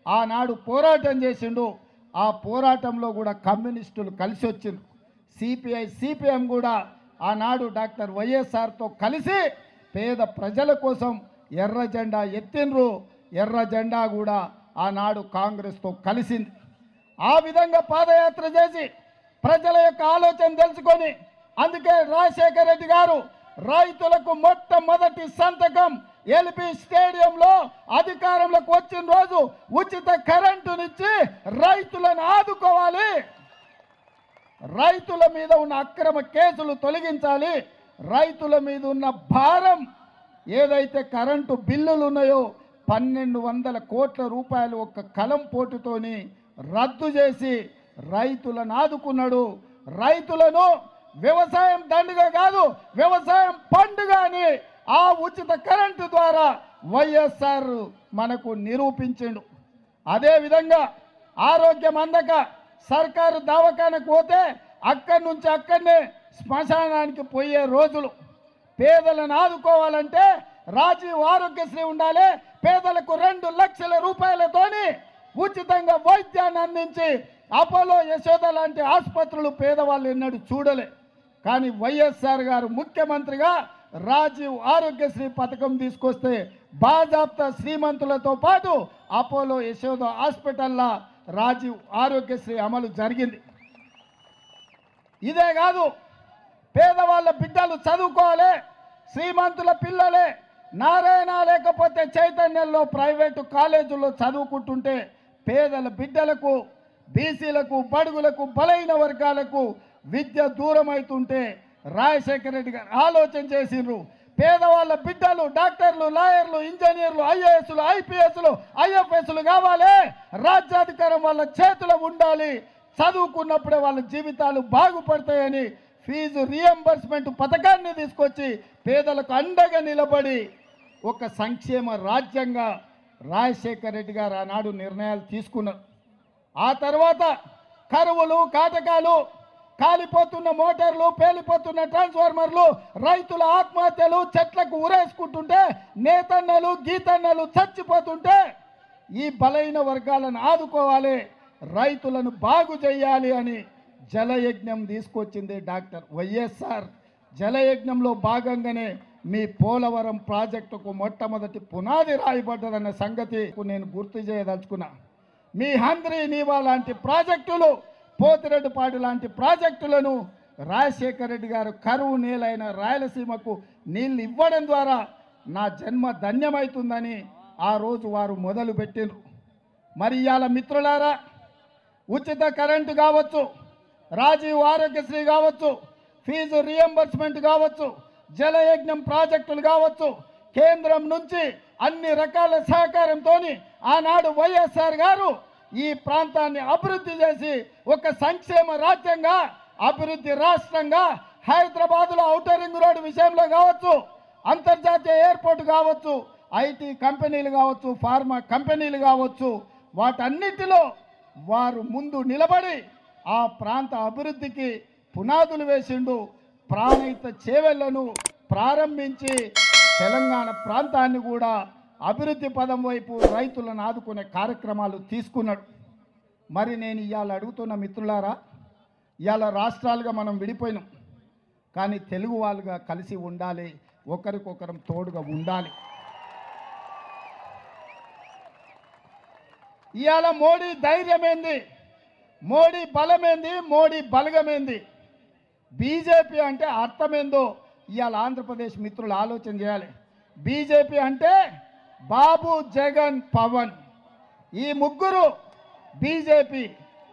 ఆనాడు పోరాటం చేసిండు. ఆ పోరాటంలో కూడా కమ్యూనిస్టులు కలిసి వచ్చిండ్రు. సిపిఐ, సిపిఎం కూడా ఆనాడు డాక్టర్ వైఎస్ఆర్తో కలిసి పేద ప్రజల కోసం ఎర్ర జెండా ఎత్తిండ్రు. ఎర్ర జెండా కూడా ఆనాడు కాంగ్రెస్తో కలిసింది. ఆ విధంగా పాదయాత్ర చేసి ప్రజల యొక్క ఆలోచన తెలుసుకొని అందుకే రాజశేఖర రెడ్డి గారు రైతులకు మొట్టమొదటి సంతకం ఎల్బీ స్టేడియంలో అధికారంలోకి వచ్చిన రోజు ఉచిత కరెంటునిచ్చి రైతులను ఆదుకోవాలి, రైతుల మీద ఉన్న అక్రమ కేసులు తొలగించాలి, రైతుల మీద ఉన్న భారం ఏదైతే కరెంటు బిల్లులు ఉన్నాయో 1200 కోట్ల రూపాయలు ఒక్క కలం పోటుతోని రద్దు చేసి రైతులను ఆదుకున్నాడు. రైతులను వ్యవసాయం దండుగ కాదు వ్యవసాయం పండుగ అని ఆ ఉచిత కరెంటు ద్వారా వైఎస్ఆర్ మనకు నిరూపించిండు. అదేవిధంగా ఆరోగ్యం అందక సర్కారు దవాఖానకు పోతే అక్కడి నుంచి అక్కడనే శ్మశానానికి పోయే రోజులు. పేదలను ఆదుకోవాలంటే రాజీవ్ ఆరోగ్యశ్రీ ఉండాలి. పేదలకు 2 లక్షల రూపాయలతోని ఉచితంగా వైద్యాన్ని అందించి అపోలో యశోద లాంటి ఆసుపత్రులు పేదవాళ్ళు ఎన్నడూ చూడలే. కానీ వైఎస్ఆర్ గారు ముఖ్యమంత్రిగా రాజీవ్ ఆరోగ్యశ్రీ పథకం తీసుకొస్తే బాజాప్తా శ్రీమంతులతో పాటు అపోలో యశోద హాస్పిటల్లో రాజీవ్ ఆరోగ్యశ్రీ అమలు జరిగింది. ఇదే కాదు పేదవాళ్ళ బిడ్డలు చదువుకోవాలి. శ్రీమంతుల పిల్లలే నారాయణ లేకపోతే చైతన్యంలో ప్రైవేటు కాలేజీల్లో చదువుకుంటుంటే పేదల బిడ్డలకు బీసీలకు బడుగులకు బలైన వర్గాలకు విద్య దూరం అవుతుంటే రాజశేఖర రెడ్డి గారు ఆలోచన చేసిండ్రు. పేదవాళ్ళ బిడ్డలు డాక్టర్లు లాయర్లు ఇంజనీర్లు ఐఏఎస్లు ఐపీఎస్లు ఐఎఫ్ఎస్లు కావాలి. రాజ్యాధికారం వాళ్ళ చేతిలో ఉండాలి. చదువుకున్నప్పుడే వాళ్ళ జీవితాలు బాగుపడతాయని ఫీజు రియంబర్స్మెంట్ పథకాన్ని తీసుకొచ్చి పేదలకు అండగా నిలబడి ఒక సంక్షేమ రాజ్యంగా రాజశేఖర రెడ్డి గారు ఆనాడు నిర్ణయాలు తీసుకున్నారు. ఆ తర్వాత కరువులు కాటకాలు కాలిపోతున్న మోటార్లు పేలిపోతున్న ట్రాన్స్ఫార్మర్లు రైతుల ఆత్మహత్యలు చెట్లకు ఉరేసుకుంటుంటే నేతన్నలు గీతన్నలు చచ్చిపోతుంటే ఈ బలైన వర్గాలను ఆదుకోవాలి రైతులను బాగు చేయాలి అని జలయజ్ఞం తీసుకొచ్చింది డాక్టర్ వైఎస్ఆర్. జలయజ్ఞంలో భాగంగానే మీ పోలవరం ప్రాజెక్టుకు మొట్టమొదటి పునాది రాయబడ్డదన్న సంగతి నేను గుర్తు చేయదలుచుకున్నా. మీ హంద్రీ నీవా లాంటి ప్రాజెక్టులు పోతిరెడ్డిపాడు లాంటి ప్రాజెక్టులను రాజశేఖర రెడ్డి గారు కరువు నేలైన రాయలసీమకు నీళ్ళు ఇవ్వడం ద్వారా నా జన్మ ధన్యమవుతుందని ఆ రోజు వారు మొదలుపెట్టిండ్రు. మరి ఇవాళ మిత్రులారా ఉచిత కరెంటు కావచ్చు, రాజీవ్ ఆరోగ్యశ్రీ కావచ్చు, ఫీజు రియంబర్స్మెంట్ కావచ్చు, జలయజ్ఞం ప్రాజెక్టులు కావచ్చు, కేంద్రం నుంచి అన్ని రకాల సహకారంతో ఆనాడు వైఎస్ఆర్ గారు ఈ ప్రాంతాన్ని అభివృద్ధి చేసి ఒక సంక్షేమ రాజ్యంగా అభివృద్ధి రాష్ట్రంగా హైదరాబాద్లో ఔటర్ రింగ్ రోడ్డు విషయంలో కావచ్చు, అంతర్జాతీయ ఎయిర్పోర్ట్ కావచ్చు, ఐటీ కంపెనీలు కావచ్చు, ఫార్మా కంపెనీలు కావచ్చు, వాటన్నిటిలో వారు ముందు నిలబడి ఆ ప్రాంత అభివృద్ధికి పునాదులు వేసిండు. ప్రాణహిత చేవెళ్లను ప్రారంభించి తెలంగాణ ప్రాంతాన్ని కూడా అభివృద్ధి పదం వైపు రైతులను ఆదుకునే కార్యక్రమాలు తీసుకున్నాడు. మరి నేను ఇవాళ అడుగుతున్న మిత్రులారా, ఇవాళ రాష్ట్రాలుగా మనం విడిపోయినాం, కానీ తెలుగు వాళ్ళుగా కలిసి ఉండాలి, ఒకరికొకరం తోడుగా ఉండాలి. ఇవాళ మోడీ ధైర్యమేంది, మోడీ బలమేంది, మోడీ బలగమేంది, బీజేపీ అంటే అర్థమేందో ఇవాళ ఆంధ్రప్రదేశ్ మిత్రులు ఆలోచన చేయాలి. బీజేపీ అంటే బాబు జగన్ పవన్, ఈ ముగ్గురు బీజేపీ.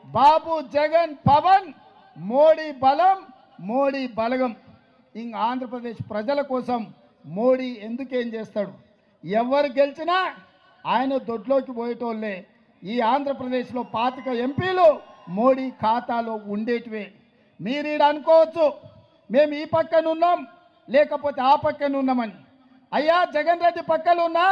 బాబు జగన్ పవన్ మోడీ బలం, మోడీ బలగం. ఇంక ఆంధ్రప్రదేశ్ ప్రజల కోసం మోడీ ఎందుకేం చేస్తాడు? ఎవరు గెలిచినా ఆయన దొడ్లోకి పోయేటోళ్ళే. ఈ ఆంధ్రప్రదేశ్లో 25 ఎంపీలు మోడీ ఖాతాలో ఉండేటివే. మీరు ఈడ అనుకోవచ్చు మేము ఈ పక్కన ఉన్నాం లేకపోతే ఆ పక్కన ఉన్నామని. అయ్యా జగన్ రెడ్డి పక్కన ఉన్నా,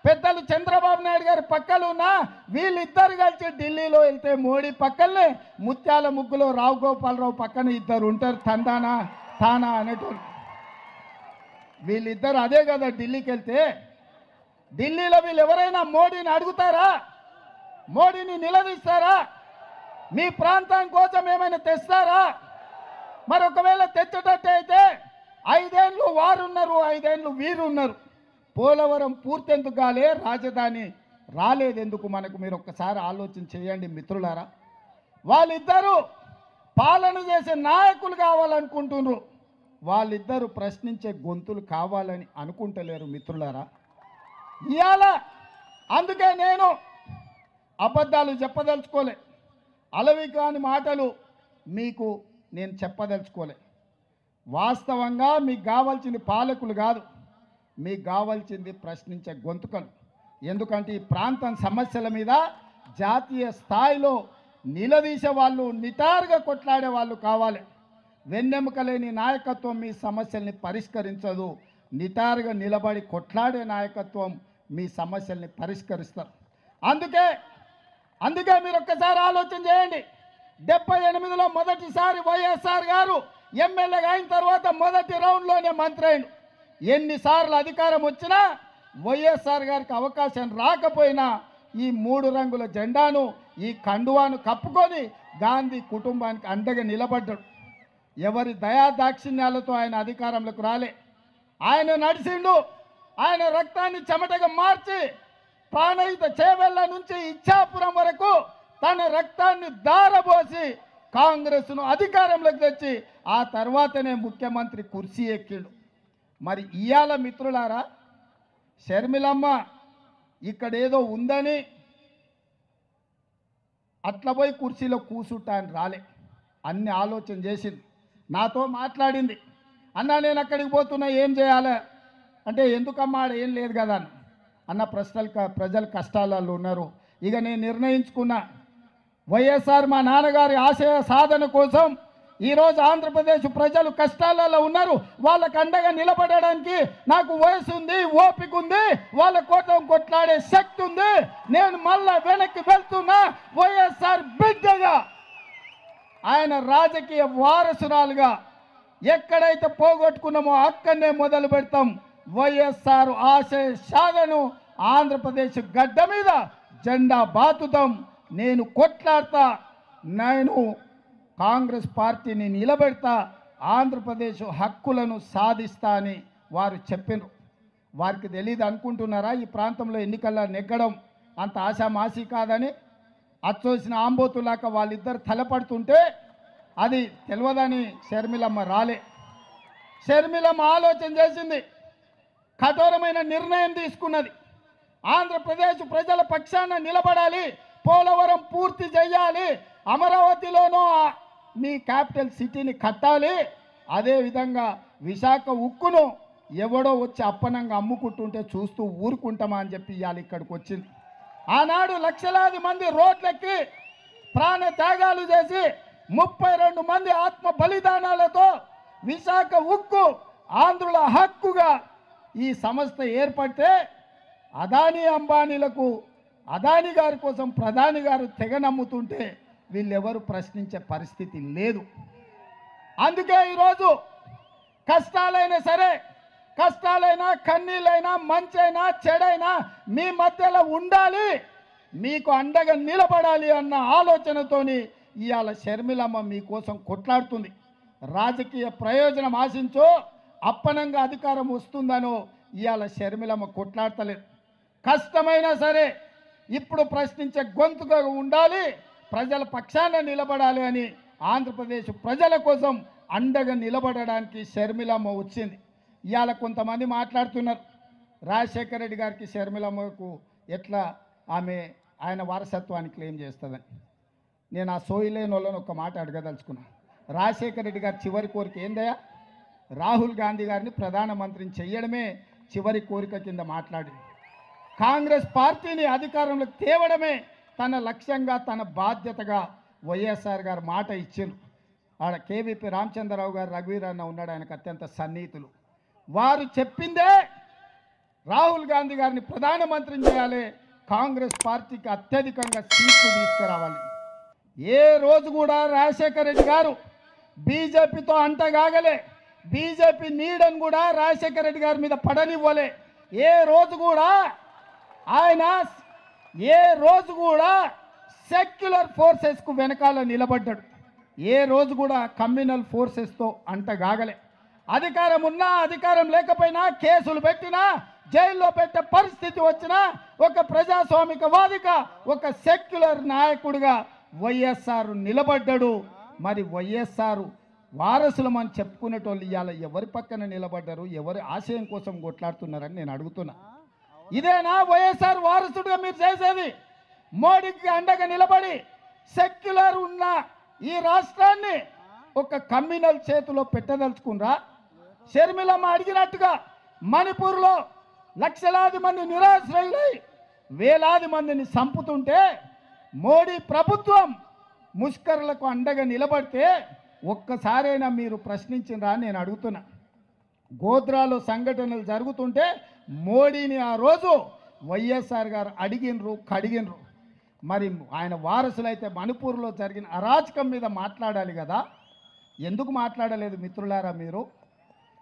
పెద్దలు చంద్రబాబు నాయుడు గారి పక్కన ఉన్నా, వీళ్ళిద్దరు కలిసి ఢిల్లీలో వెళ్తే మోడీ పక్కనే ముత్యాల ముగ్గులో రావు గోపాలరావు పక్కన ఇద్దరు ఉంటారు, తందానా తానా అనేటోళ్ళు. వీళ్ళిద్దరు అదే కదా ఢిల్లీకి వెళ్తే. ఢిల్లీలో వీళ్ళు ఎవరైనా మోడీని అడుగుతారా? మోడీని నిలదీస్తారా? మీ ప్రాంతం కోసం ఏమైనా తెస్తారా? మరి ఒకవేళ తెచ్చేటట్టు అయితే 5 ఏళ్ళు వారున్నారు, 5 ఏళ్ళు వీరున్నారు. పోలవరం పూర్తెందుకు కాలే, రాజధాని రాలేదెందుకు మనకు? మీరు ఒక్కసారి ఆలోచన చేయండి మిత్రులారా. వాళ్ళిద్దరూ పాలన చేసే నాయకులు కావాలనుకుంటున్నారు, వాళ్ళిద్దరూ ప్రశ్నించే గొంతులు కావాలని అనుకుంటలేరు మిత్రులారా. ఇవాళ అందుకే నేను అబద్ధాలు చెప్పదలుచుకోలే, అలవి కాని మాటలు మీకు నేను చెప్పదలుచుకోలే. వాస్తవంగా మీకు కావాల్సింది పాలకులు కాదు, మీకు కావాల్సింది ప్రశ్నించే గొంతుకలు. ఎందుకంటే ఈ ప్రాంతం సమస్యల మీద జాతీయ స్థాయిలో నిలదీసే వాళ్ళు, నిటారుగా కొట్లాడే వాళ్ళు కావాలి. వెన్నెముక లేని నాయకత్వం మీ సమస్యల్ని పరిష్కరించదు. నిటారుగా నిలబడి కొట్లాడే నాయకత్వం మీ సమస్యల్ని పరిష్కరిస్తారు. అందుకే మీరు ఒక్కసారి ఆలోచన చేయండి. 78లో మొదటిసారి వైఎస్ఆర్ గారు ఎమ్మెల్యేగా అయిన తర్వాత మొదటి రౌండ్లోనే మంత్రి అయిండు. ఎన్నిసార్లు అధికారం వచ్చినా వైఎస్ఆర్ గారికి అవకాశం రాకపోయినా ఈ 3 రంగుల జెండాను, ఈ కండువాను కప్పుకొని గాంధీ కుటుంబానికి అండగా నిలబడ్డాడు. ఎవరి దయాదాక్షిణ్యాలతో ఆయన అధికారంలోకి రాలే. ఆయన నడిచిండు. ఆయన రక్తాన్ని చెమటగా మార్చి ప్రాణహిత చేవెళ్ళ నుంచి ఇచ్చాపురం వరకు తన రక్తాన్ని దారబోసి కాంగ్రెస్ను అధికారంలోకి తెచ్చి ఆ తర్వాతనే ముఖ్యమంత్రి కుర్చీ ఎక్కిండు. మరి ఇవాళ మిత్రులారా, షర్మిలమ్మ ఇక్కడ ఏదో ఉందని అట్లా పోయి కుర్చీలో కూర్చుంటా అని రాలే. అన్ని ఆలోచన చేసింది, నాతో మాట్లాడింది. అన్న నేను అక్కడికి పోతున్నా, ఏం చేయాలి అంటే, ఎందుకమ్మా ఆడ ఏం లేదు కదా అన్న. ప్రజలు కష్టాలలో ఉన్నారు. ఇక నేను నిర్ణయించుకున్నా, వైఎస్ఆర్ మా నాన్నగారి ఆశయ సాధన కోసం ఈరోజు ఆంధ్రప్రదేశ్ ప్రజలు కష్టాలలో ఉన్నారు. వాళ్ళకు అండగా నిలబడడానికి నాకు వయసు ఉంది, ఓపిక ఉంది, వాళ్ళ కోసం కొట్లాడే శక్తి ఉంది. నేను మళ్ళా వెనక్కి వెళ్తున్నా. వైఎస్ఆర్ బిడ్డగా, ఆయన రాజకీయ వారసురాలుగా ఎక్కడైతే పోగొట్టుకున్నామో అక్కడనే మొదలు పెడతాం. వైఎస్ఆర్ ఆశయ సాధను ఆంధ్రప్రదేశ్ గడ్డ మీద జెండా బాతుతాం. నేను కొట్లాడతా, నేను కాంగ్రెస్ పార్టీని నిలబెడతా, ఆంధ్రప్రదేశ్ హక్కులను సాధిస్తా అని వారు చెప్పినారు. వారికి తెలియదు అనుకుంటున్నారా ఈ ప్రాంతంలో ఎన్నికల్లో నెగ్గడం అంత ఆశామాసి కాదని? అచ్చోసిన ఆంబోతులాక వాళ్ళిద్దరు తలపడుతుంటే అది తెలియదని షర్మిలమ్మ రాలే. షర్మిలమ్మ ఆలోచన చేసింది, కఠోరమైన నిర్ణయం తీసుకున్నది. ఆంధ్రప్రదేశ్ ప్రజల పక్షాన నిలబడాలి, పోలవరం పూర్తి చేయాలి, అమరావతిలోనూ మీ క్యాపిటల్ సిటీని కట్టాలి, అదేవిధంగా విశాఖ ఉక్కును ఎవడో వచ్చి అప్పనంగా అమ్ముకుంటుంటే చూస్తూ ఊరుకుంటామా అని చెప్పి ఇవాళ ఇక్కడికి వచ్చింది. ఆనాడు లక్షలాది మంది రోడ్లెక్కి ప్రాణ త్యాగాలు చేసి 32 మంది ఆత్మ బలిదానాలతో విశాఖ ఉక్కు ఆంధ్రుల హక్కుగా ఈ సంస్థ ఏర్పడితే అదానీ అంబానీలకు, అదానీ గారి కోసం ప్రధాని గారు తెగ నమ్ముతుంటే వీళ్ళెవరు ప్రశ్నించే పరిస్థితి లేదు. అందుకే ఈరోజు కష్టాలైనా సరే, కష్టాలైనా కన్నీళ్ళైనా మంచైనా చెడైనా మీ మధ్యలో ఉండాలి, మీకు అండగా నిలబడాలి అన్న ఆలోచనతోని ఇవాళ షర్మిలమ్మ మీకోసం కొట్లాడుతుంది. రాజకీయ ప్రయోజనం ఆశించో అప్పనంగా అధికారం వస్తుందనో ఇవాళ షర్మిలమ్మ కొట్లాడతలేదు. కష్టమైనా సరే ఇప్పుడు ప్రశ్నించే గొంతుగా ఉండాలి, ప్రజల పక్షాన నిలబడాలి అని ఆంధ్రప్రదేశ్ ప్రజల కోసం అండగా నిలబడడానికి షర్మిలమ్మ వచ్చింది. ఇవాళ కొంతమంది మాట్లాడుతున్నారు, రాజశేఖర రెడ్డి గారికి షర్మిలమ్మకు ఎట్లా ఆయన వారసత్వాన్ని క్లెయిమ్ చేస్తుందని. నేను ఆ సోయిలేని వాళ్ళని ఒక మాట అడగదలుచుకున్నా. రాజశేఖర రెడ్డి గారి చివరి కోరిక ఏందయ్యా? రాహుల్ గాంధీ గారిని ప్రధానమంత్రిని చెయ్యడమే చివరి కోరిక కింద మాట్లాడింది. కాంగ్రెస్ పార్టీని అధికారంలోకి తేవడమే తన లక్ష్యంగా, తన బాధ్యతగా వైఎస్ఆర్ గారు మాట ఇచ్చిండ్రు. ఆడ కేవీపీ రామచంద్రరావు గారు, రఘువీర్ అన్న ఉన్నాడు, ఆయనకు అత్యంత సన్నిహితులు. వారు చెప్పిందే రాహుల్ గాంధీ గారిని ప్రధానమంత్రిని చేయాలి, కాంగ్రెస్ పార్టీకి అత్యధికంగా సీట్లు తీసుకురావాలి. ఏ రోజు కూడా రాజశేఖర రెడ్డి గారు బీజేపీతో అంటగాగలే, బీజేపీ నీడని కూడా రాజశేఖర రెడ్డి గారి మీద పడనివ్వలే. ఏ రోజు కూడా సెక్యులర్ ఫోర్సెస్కు వెనకాల నిలబడ్డాడు. ఏ రోజు కూడా కమ్యూనల్ ఫోర్సెస్తో అంటగాగలే. అధికారం ఉన్నా అధికారం లేకపోయినా, కేసులు పెట్టినా, జైల్లో పెట్టే పరిస్థితి వచ్చినా, ఒక ప్రజాస్వామికవాదిగా, ఒక సెక్యులర్ నాయకుడిగా వైఎస్ఆర్ నిలబడ్డాడు. మరి వైఎస్ఆర్ వారసులమని చెప్పుకునేటోళ్ళు ఇవాళ ఎవరి పక్కన నిలబడ్డారు, ఎవరి ఆశయం కోసం కొట్లాడుతున్నారని నేను అడుగుతున్నా. ఇదేనా వైఎస్ఆర్ వారసుడిగా మీరు చేసేది? మోడీకి అండగా నిలబడి సెక్యులర్ ఉన్న ఈ రాష్ట్రాన్ని ఒక కమ్యూనల్ చేతిలో పెట్టదలుచుకున్నారా? షర్మిలమ్మ అడిగినట్టుగా మణిపూర్లో లక్షలాది మంది నిరాశ్రయులై వేలాది మందిని చంపుతుంటే మోడీ ప్రభుత్వం ముష్కరులకు అండగా నిలబడితే ఒక్కసారైనా మీరు ప్రశ్నించినరా నేను అడుగుతున్నా. గోద్రాలో సంఘటనలు జరుగుతుంటే మోడీని ఆ రోజు వైఎస్ఆర్ గారు అడిగినరు కడిగినరు. మరి ఆయన వారసులైతే మణిపూర్లో జరిగిన అరాచకం మీద మాట్లాడాలి కదా, ఎందుకు మాట్లాడలేదు మిత్రులారా?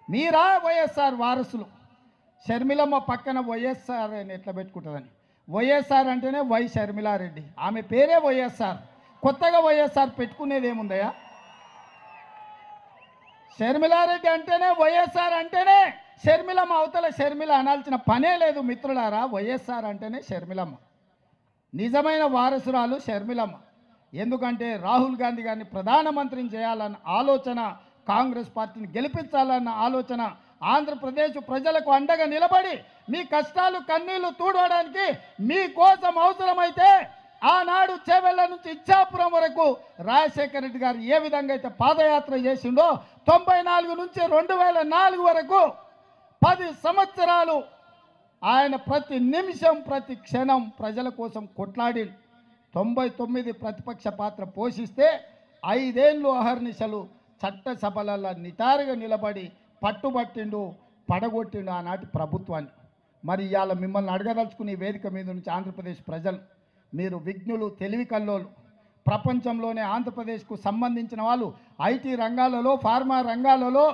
మీరా వైఎస్ఆర్ వారసులు? షర్మిలమ్మ పక్కన వైఎస్ఆర్ అని ఎట్లా పెట్టుకుంటుందని, వైఎస్ఆర్ అంటేనే వై షర్మిలారెడ్డి, ఆమె పేరే వైఎస్ఆర్. కొత్తగా వైఎస్ఆర్ పెట్టుకునేది ఏముందయ్యా? షర్మిలారెడ్డి అంటేనే వైఎస్ఆర్ అంటేనే షర్మిలమ్మ, అవతల షర్మిల అనాల్సిన పనే లేదు మిత్రులారా. వైఎస్ఆర్ అంటేనే షర్మిలమ్మ, నిజమైన వారసురాలు షర్మిలమ్మ. ఎందుకంటే రాహుల్ గాంధీ గారిని ప్రధానమంత్రిని చేయాలన్న ఆలోచన, కాంగ్రెస్ పార్టీని గెలిపించాలన్న ఆలోచన, ఆంధ్రప్రదేశ్ ప్రజలకు అండగా నిలబడి మీ కష్టాలు కన్నీళ్లు తూడవడానికి మీకోసం అవసరమైతే ఆనాడు చేవెళ్ళ నుంచి ఇచ్చాపురం వరకు రాజశేఖర రెడ్డి గారు ఏ విధంగా అయితే పాదయాత్ర చేసిండో 94 నుంచి 2004 వరకు 10 సంవత్సరాలు ఆయన ప్రతి నిమిషం ప్రతి క్షణం ప్రజల కోసం కొట్లాడి 99 ప్రతిపక్ష పాత్ర పోషిస్తే 5 ఏళ్ళు అహర్నిశలు చట్టసభలలో నిటారుగా నిలబడి పట్టుబట్టిండు, పడగొట్టిండు ఆనాటి ప్రభుత్వాన్ని. మరి ఇవాళ మిమ్మల్ని అడగదలుచుకుని వేదిక మీద నుంచి ఆంధ్రప్రదేశ్ ప్రజలు, మీరు విజ్ఞులు, తెలివి కల్లోలు, ప్రపంచంలోనే ఆంధ్రప్రదేశ్కు సంబంధించిన వాళ్ళు ఐటీ రంగాలలో, ఫార్మా రంగాలలో,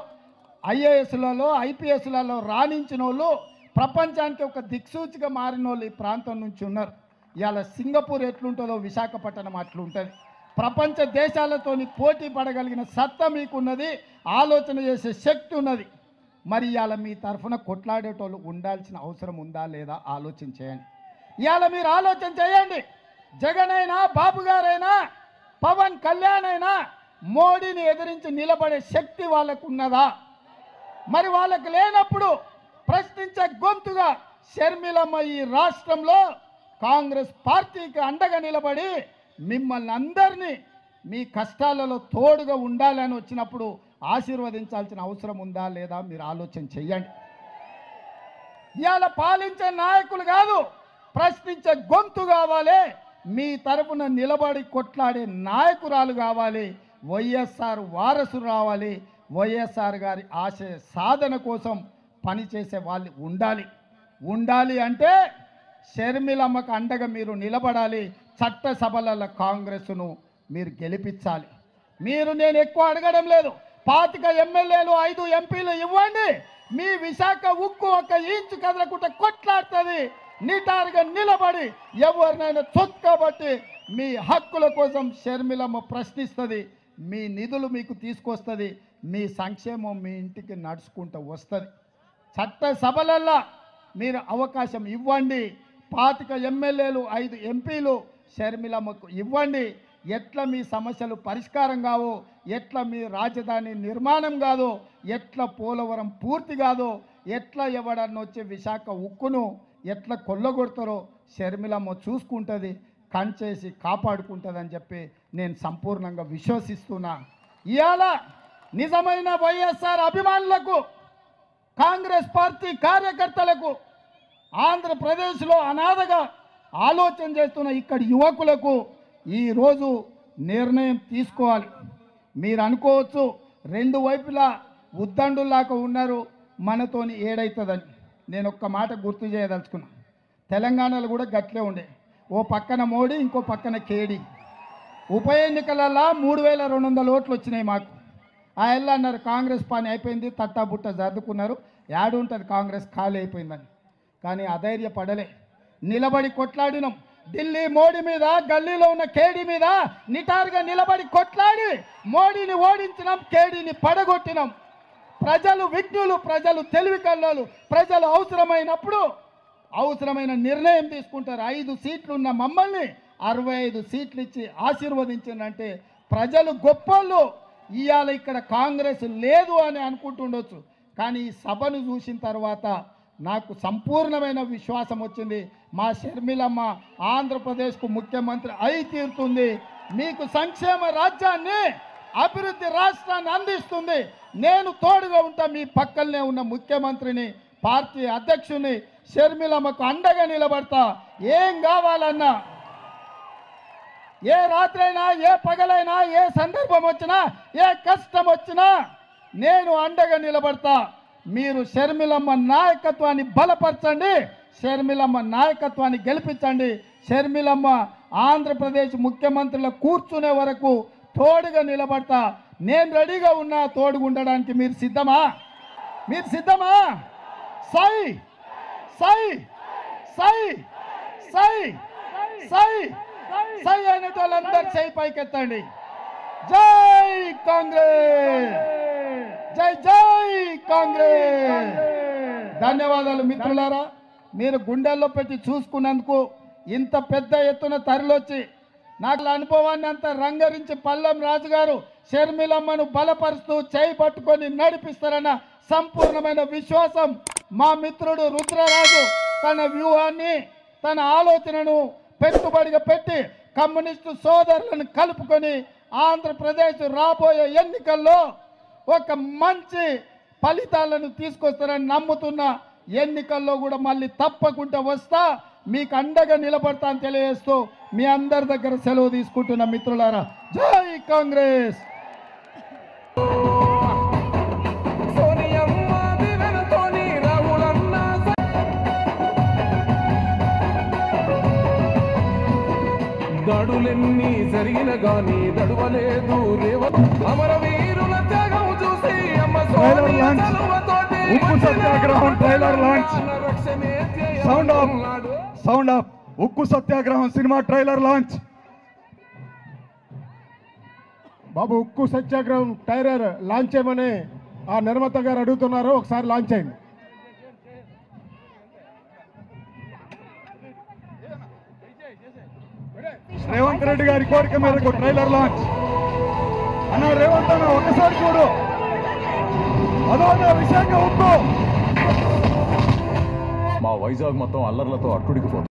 ఐఏఎస్లలో, ఐపీఎస్లలో రాణించిన వాళ్ళు, ప్రపంచానికి ఒక దిక్సూచిగా మారిన వాళ్ళు ఈ ప్రాంతం నుంచి ఉన్నారు. ఇవాళ సింగపూర్ ఎట్లుంటుందో విశాఖపట్నం అట్లుంటుంది. ప్రపంచ దేశాలతోని పోటీ పడగలిగిన సత్తా మీకున్నది, ఆలోచన చేసే శక్తి ఉన్నది. మరి ఇవాళ మీ తరఫున కొట్లాడేటోళ్ళు ఉండాల్సిన అవసరం ఉందా లేదా ఆలోచన చేయండి. ఇవాళ మీరు ఆలోచన చేయండి. జగన్ అయినా, బాబు గారైనా, పవన్ కళ్యాణ్ అయినా మోడీని ఎదిరించి నిలబడే శక్తి వాళ్ళకు ఉన్నదా? మరి వాళ్ళకు లేనప్పుడు ప్రశ్నించే గొంతుగా షర్మిలమ్మ ఈ రాష్ట్రంలో కాంగ్రెస్ పార్టీకి అండగా నిలబడి మిమ్మల్ని అందరినీ మీ కష్టాలలో తోడుగా ఉండాలని వచ్చినప్పుడు ఆశీర్వదించాల్సిన అవసరం ఉందా లేదా మీరు ఆలోచన చెయ్యండి. ఇవాళ పాలించే నాయకులు కాదు, ప్రశ్నించే గొంతు కావాలి. మీ తరపున నిలబడి కొట్లాడే నాయకురాలు కావాలి. వైఎస్ఆర్ వారసులు రావాలి. వైఎస్ఆర్ గారి ఆశయ సాధన కోసం పనిచేసే వాళ్ళు ఉండాలి అంటే షర్మిలమ్మకు అండగా మీరు నిలబడాలి. చట్టసభల కాంగ్రెస్ను మీరు గెలిపించాలి. నేను ఎక్కువ అడగడం లేదు. 25 ఎమ్మెల్యేలు, 5 ఎంపీలు ఇవ్వండి. మీ విశాఖ ఉక్కు 1 ఇంచు కదలకుండా కొట్లాడుతుంది. నిటారుగా నిలబడి ఎవరినైనా చొక్కబట్టి మీ హక్కుల కోసం షర్మిలమ్మ ప్రశ్నిస్తుంది. మీ నిధులు మీకు తీసుకొస్తుంది. మీ సంక్షేమం మీ ఇంటికి నడుచుకుంటూ వస్తుంది. చట్టసభలల్లో మీరు అవకాశం ఇవ్వండి. 25 ఎమ్మెల్యేలు, 5 ఎంపీలు షర్మిలమ్మకు ఇవ్వండి. ఎట్లా మీ సమస్యలు పరిష్కారం కావో, ఎట్లా మీ రాజధాని నిర్మాణం కాదో, ఎట్లా పోలవరం పూర్తి కాదో, ఎట్లా ఎవడన్నా వచ్చి విశాఖ ఉక్కును ఎట్లా కొల్లగొడతారో షర్మిలమ్మ చూసుకుంటుంది, కంచేసి కాపాడుకుంటుందని చెప్పి నేను సంపూర్ణంగా విశ్వసిస్తున్నా. ఇవాళ నిజమైన వైఎస్ఆర్ అభిమానులకు, కాంగ్రెస్ పార్టీ కార్యకర్తలకు, ఆంధ్రప్రదేశ్లో అనాథగా ఆలోచన చేస్తున్న ఇక్కడి యువకులకు ఈరోజు నిర్ణయం తీసుకోవాలి. మీరు అనుకోవచ్చు 2 వైపులా ఉద్దండులాగా ఉన్నారు, మనతోని ఏడవుతుందని. నేను ఒక్క మాట గుర్తు చేయదలుచుకున్నా. తెలంగాణలో కూడా గట్లే ఉండే, ఓ పక్కన మోడీ, ఇంకో పక్కన కేడీ. ఉప ఎన్నికలలో 3200 ఓట్లు వచ్చినాయి మాకు. ఆ ఎల్లు అన్నారు కాంగ్రెస్ పని అయిపోయింది, తట్టాబుట్ట సర్దుకున్నారు, యాడుంటుంది కాంగ్రెస్ ఖాళీ అయిపోయిందని. కానీ అధైర్యపడలే, నిలబడి కొట్లాడినాం. ఢిల్లీ మోడీ మీద, గల్లీలో ఉన్న కేడీ మీద నిటారుగా నిలబడి కొట్లాడి మోడీని ఓడించినాం, కేడీని పడగొట్టినాం. ప్రజలు విజ్ఞులు, ప్రజలు తెలివి కల్లోలు, ప్రజలు అవసరమైనప్పుడు అవసరమైన నిర్ణయం తీసుకుంటారు. 5 సీట్లు ఉన్న మమ్మల్ని 65 సీట్లు ఇచ్చి ఆశీర్వదించిందంటే ప్రజలు గొప్పోళ్ళు. ఇవాళ ఇక్కడ కాంగ్రెస్ లేదు అని అనుకుంటుండొచ్చు, కానీ ఈ సభను చూసిన తర్వాత నాకు సంపూర్ణమైన విశ్వాసం వచ్చింది. మా షర్మిలమ్మ ఆంధ్రప్రదేశ్కు ముఖ్యమంత్రి అయి తీరుతుంది. మీకు సంక్షేమ రాజ్యాన్ని, అభివృద్ధి రాష్ట్రాన్ని అందిస్తుంది. నేను తోడుగా ఉంటా, మీ పక్కనే ఉన్న ముఖ్యమంత్రిని, పార్టీ అధ్యక్షుని షర్మిలమ్మకు అండగా నిలబడతా. ఏం కావాలన్నా ఏ రాత్రైనా, ఏ పగలైనా, ఏ సందర్భం వచ్చినా, ఏ కష్టం వచ్చినా నేను అండగా నిలబడతా. మీరు షర్మిలమ్మ నాయకత్వాన్ని బలపరచండి, షర్మిలమ్మ నాయకత్వాన్ని గెలిపించండి. షర్మిలమ్మ ఆంధ్రప్రదేశ్ ముఖ్యమంత్రిలో కూర్చునే వరకు తోడుగా నిలబడతా. నేను రెడీగా ఉన్నా తోడుగా ఉండడానికి. మీరు సిద్ధమా? మీరు సిద్ధమా? సై సై సై సై సై సై అనే వాళ్ళందరూ చేయి పైకెత్తండి. జై కాంగ్రెస్, జై జై కాంగ్రెస్. ధన్యవాదాలు మిత్రులారా. మీరు గుండెల్లో పెట్టి చూసుకున్నందుకు, ఇంత పెద్ద ఎత్తున తరలొచ్చి నాకు అనుభవాన్ని అంతా రంగరించి పల్లం రాజు గారు షర్మిలమ్మను బలపరుస్తూ చేయి పట్టుకొని నడిపిస్తారన్న సంపూర్ణమైన విశ్వాసం మా మిత్రుడు రుద్రరాజు తన వ్యూహాన్ని, తన ఆలోచనను పెట్టుబడిగా పెట్టి కమ్యూనిస్టు సోదరులను కలుపుకొని ఆంధ్రప్రదేశ్ రాబోయే ఎన్నికల్లో ఒక మంచి ఫలితాలను తీసుకొస్తారని నమ్ముతున్న, ఎన్నికల్లో కూడా మళ్ళీ తప్పకుండా వస్తా, మీకు అండగా నిలబడతా అని తెలియజేస్తూ మీ అందరి దగ్గర సెలవు తీసుకుంటున్న మిత్రులారా. జై కాంగ్రెస్. దాడులెన్ని జరిగిన గాని దడువలేదు అమరవీరుల త్యాగం చూసి ఉక్కు సత్యాగ్రహం ట్రైలర్ లాంచ్. సౌండ్ ఆఫ్ ఉక్కు సత్యాగ్రహం సినిమా ట్రైలర్ లాంచ్. బాబు, ఉక్కు సత్యాగ్రహం ట్రైలర్ లాంచ్ చేయమని ఆ నిర్మాత గారు అడుగుతున్నారు. ఒకసారి లాంచ్ అయింది. రేవంత్ రెడ్డి గారి కోరిక మేరకు ట్రైలర్ లాంచ్. అన్న రేవంత్ అన్న ఒకసారి చూడు, అదో విశాఖ ఉక్కు. మా వైజాగ్ మొత్తం అల్లర్లతో అట్టుడికిపోతుంది.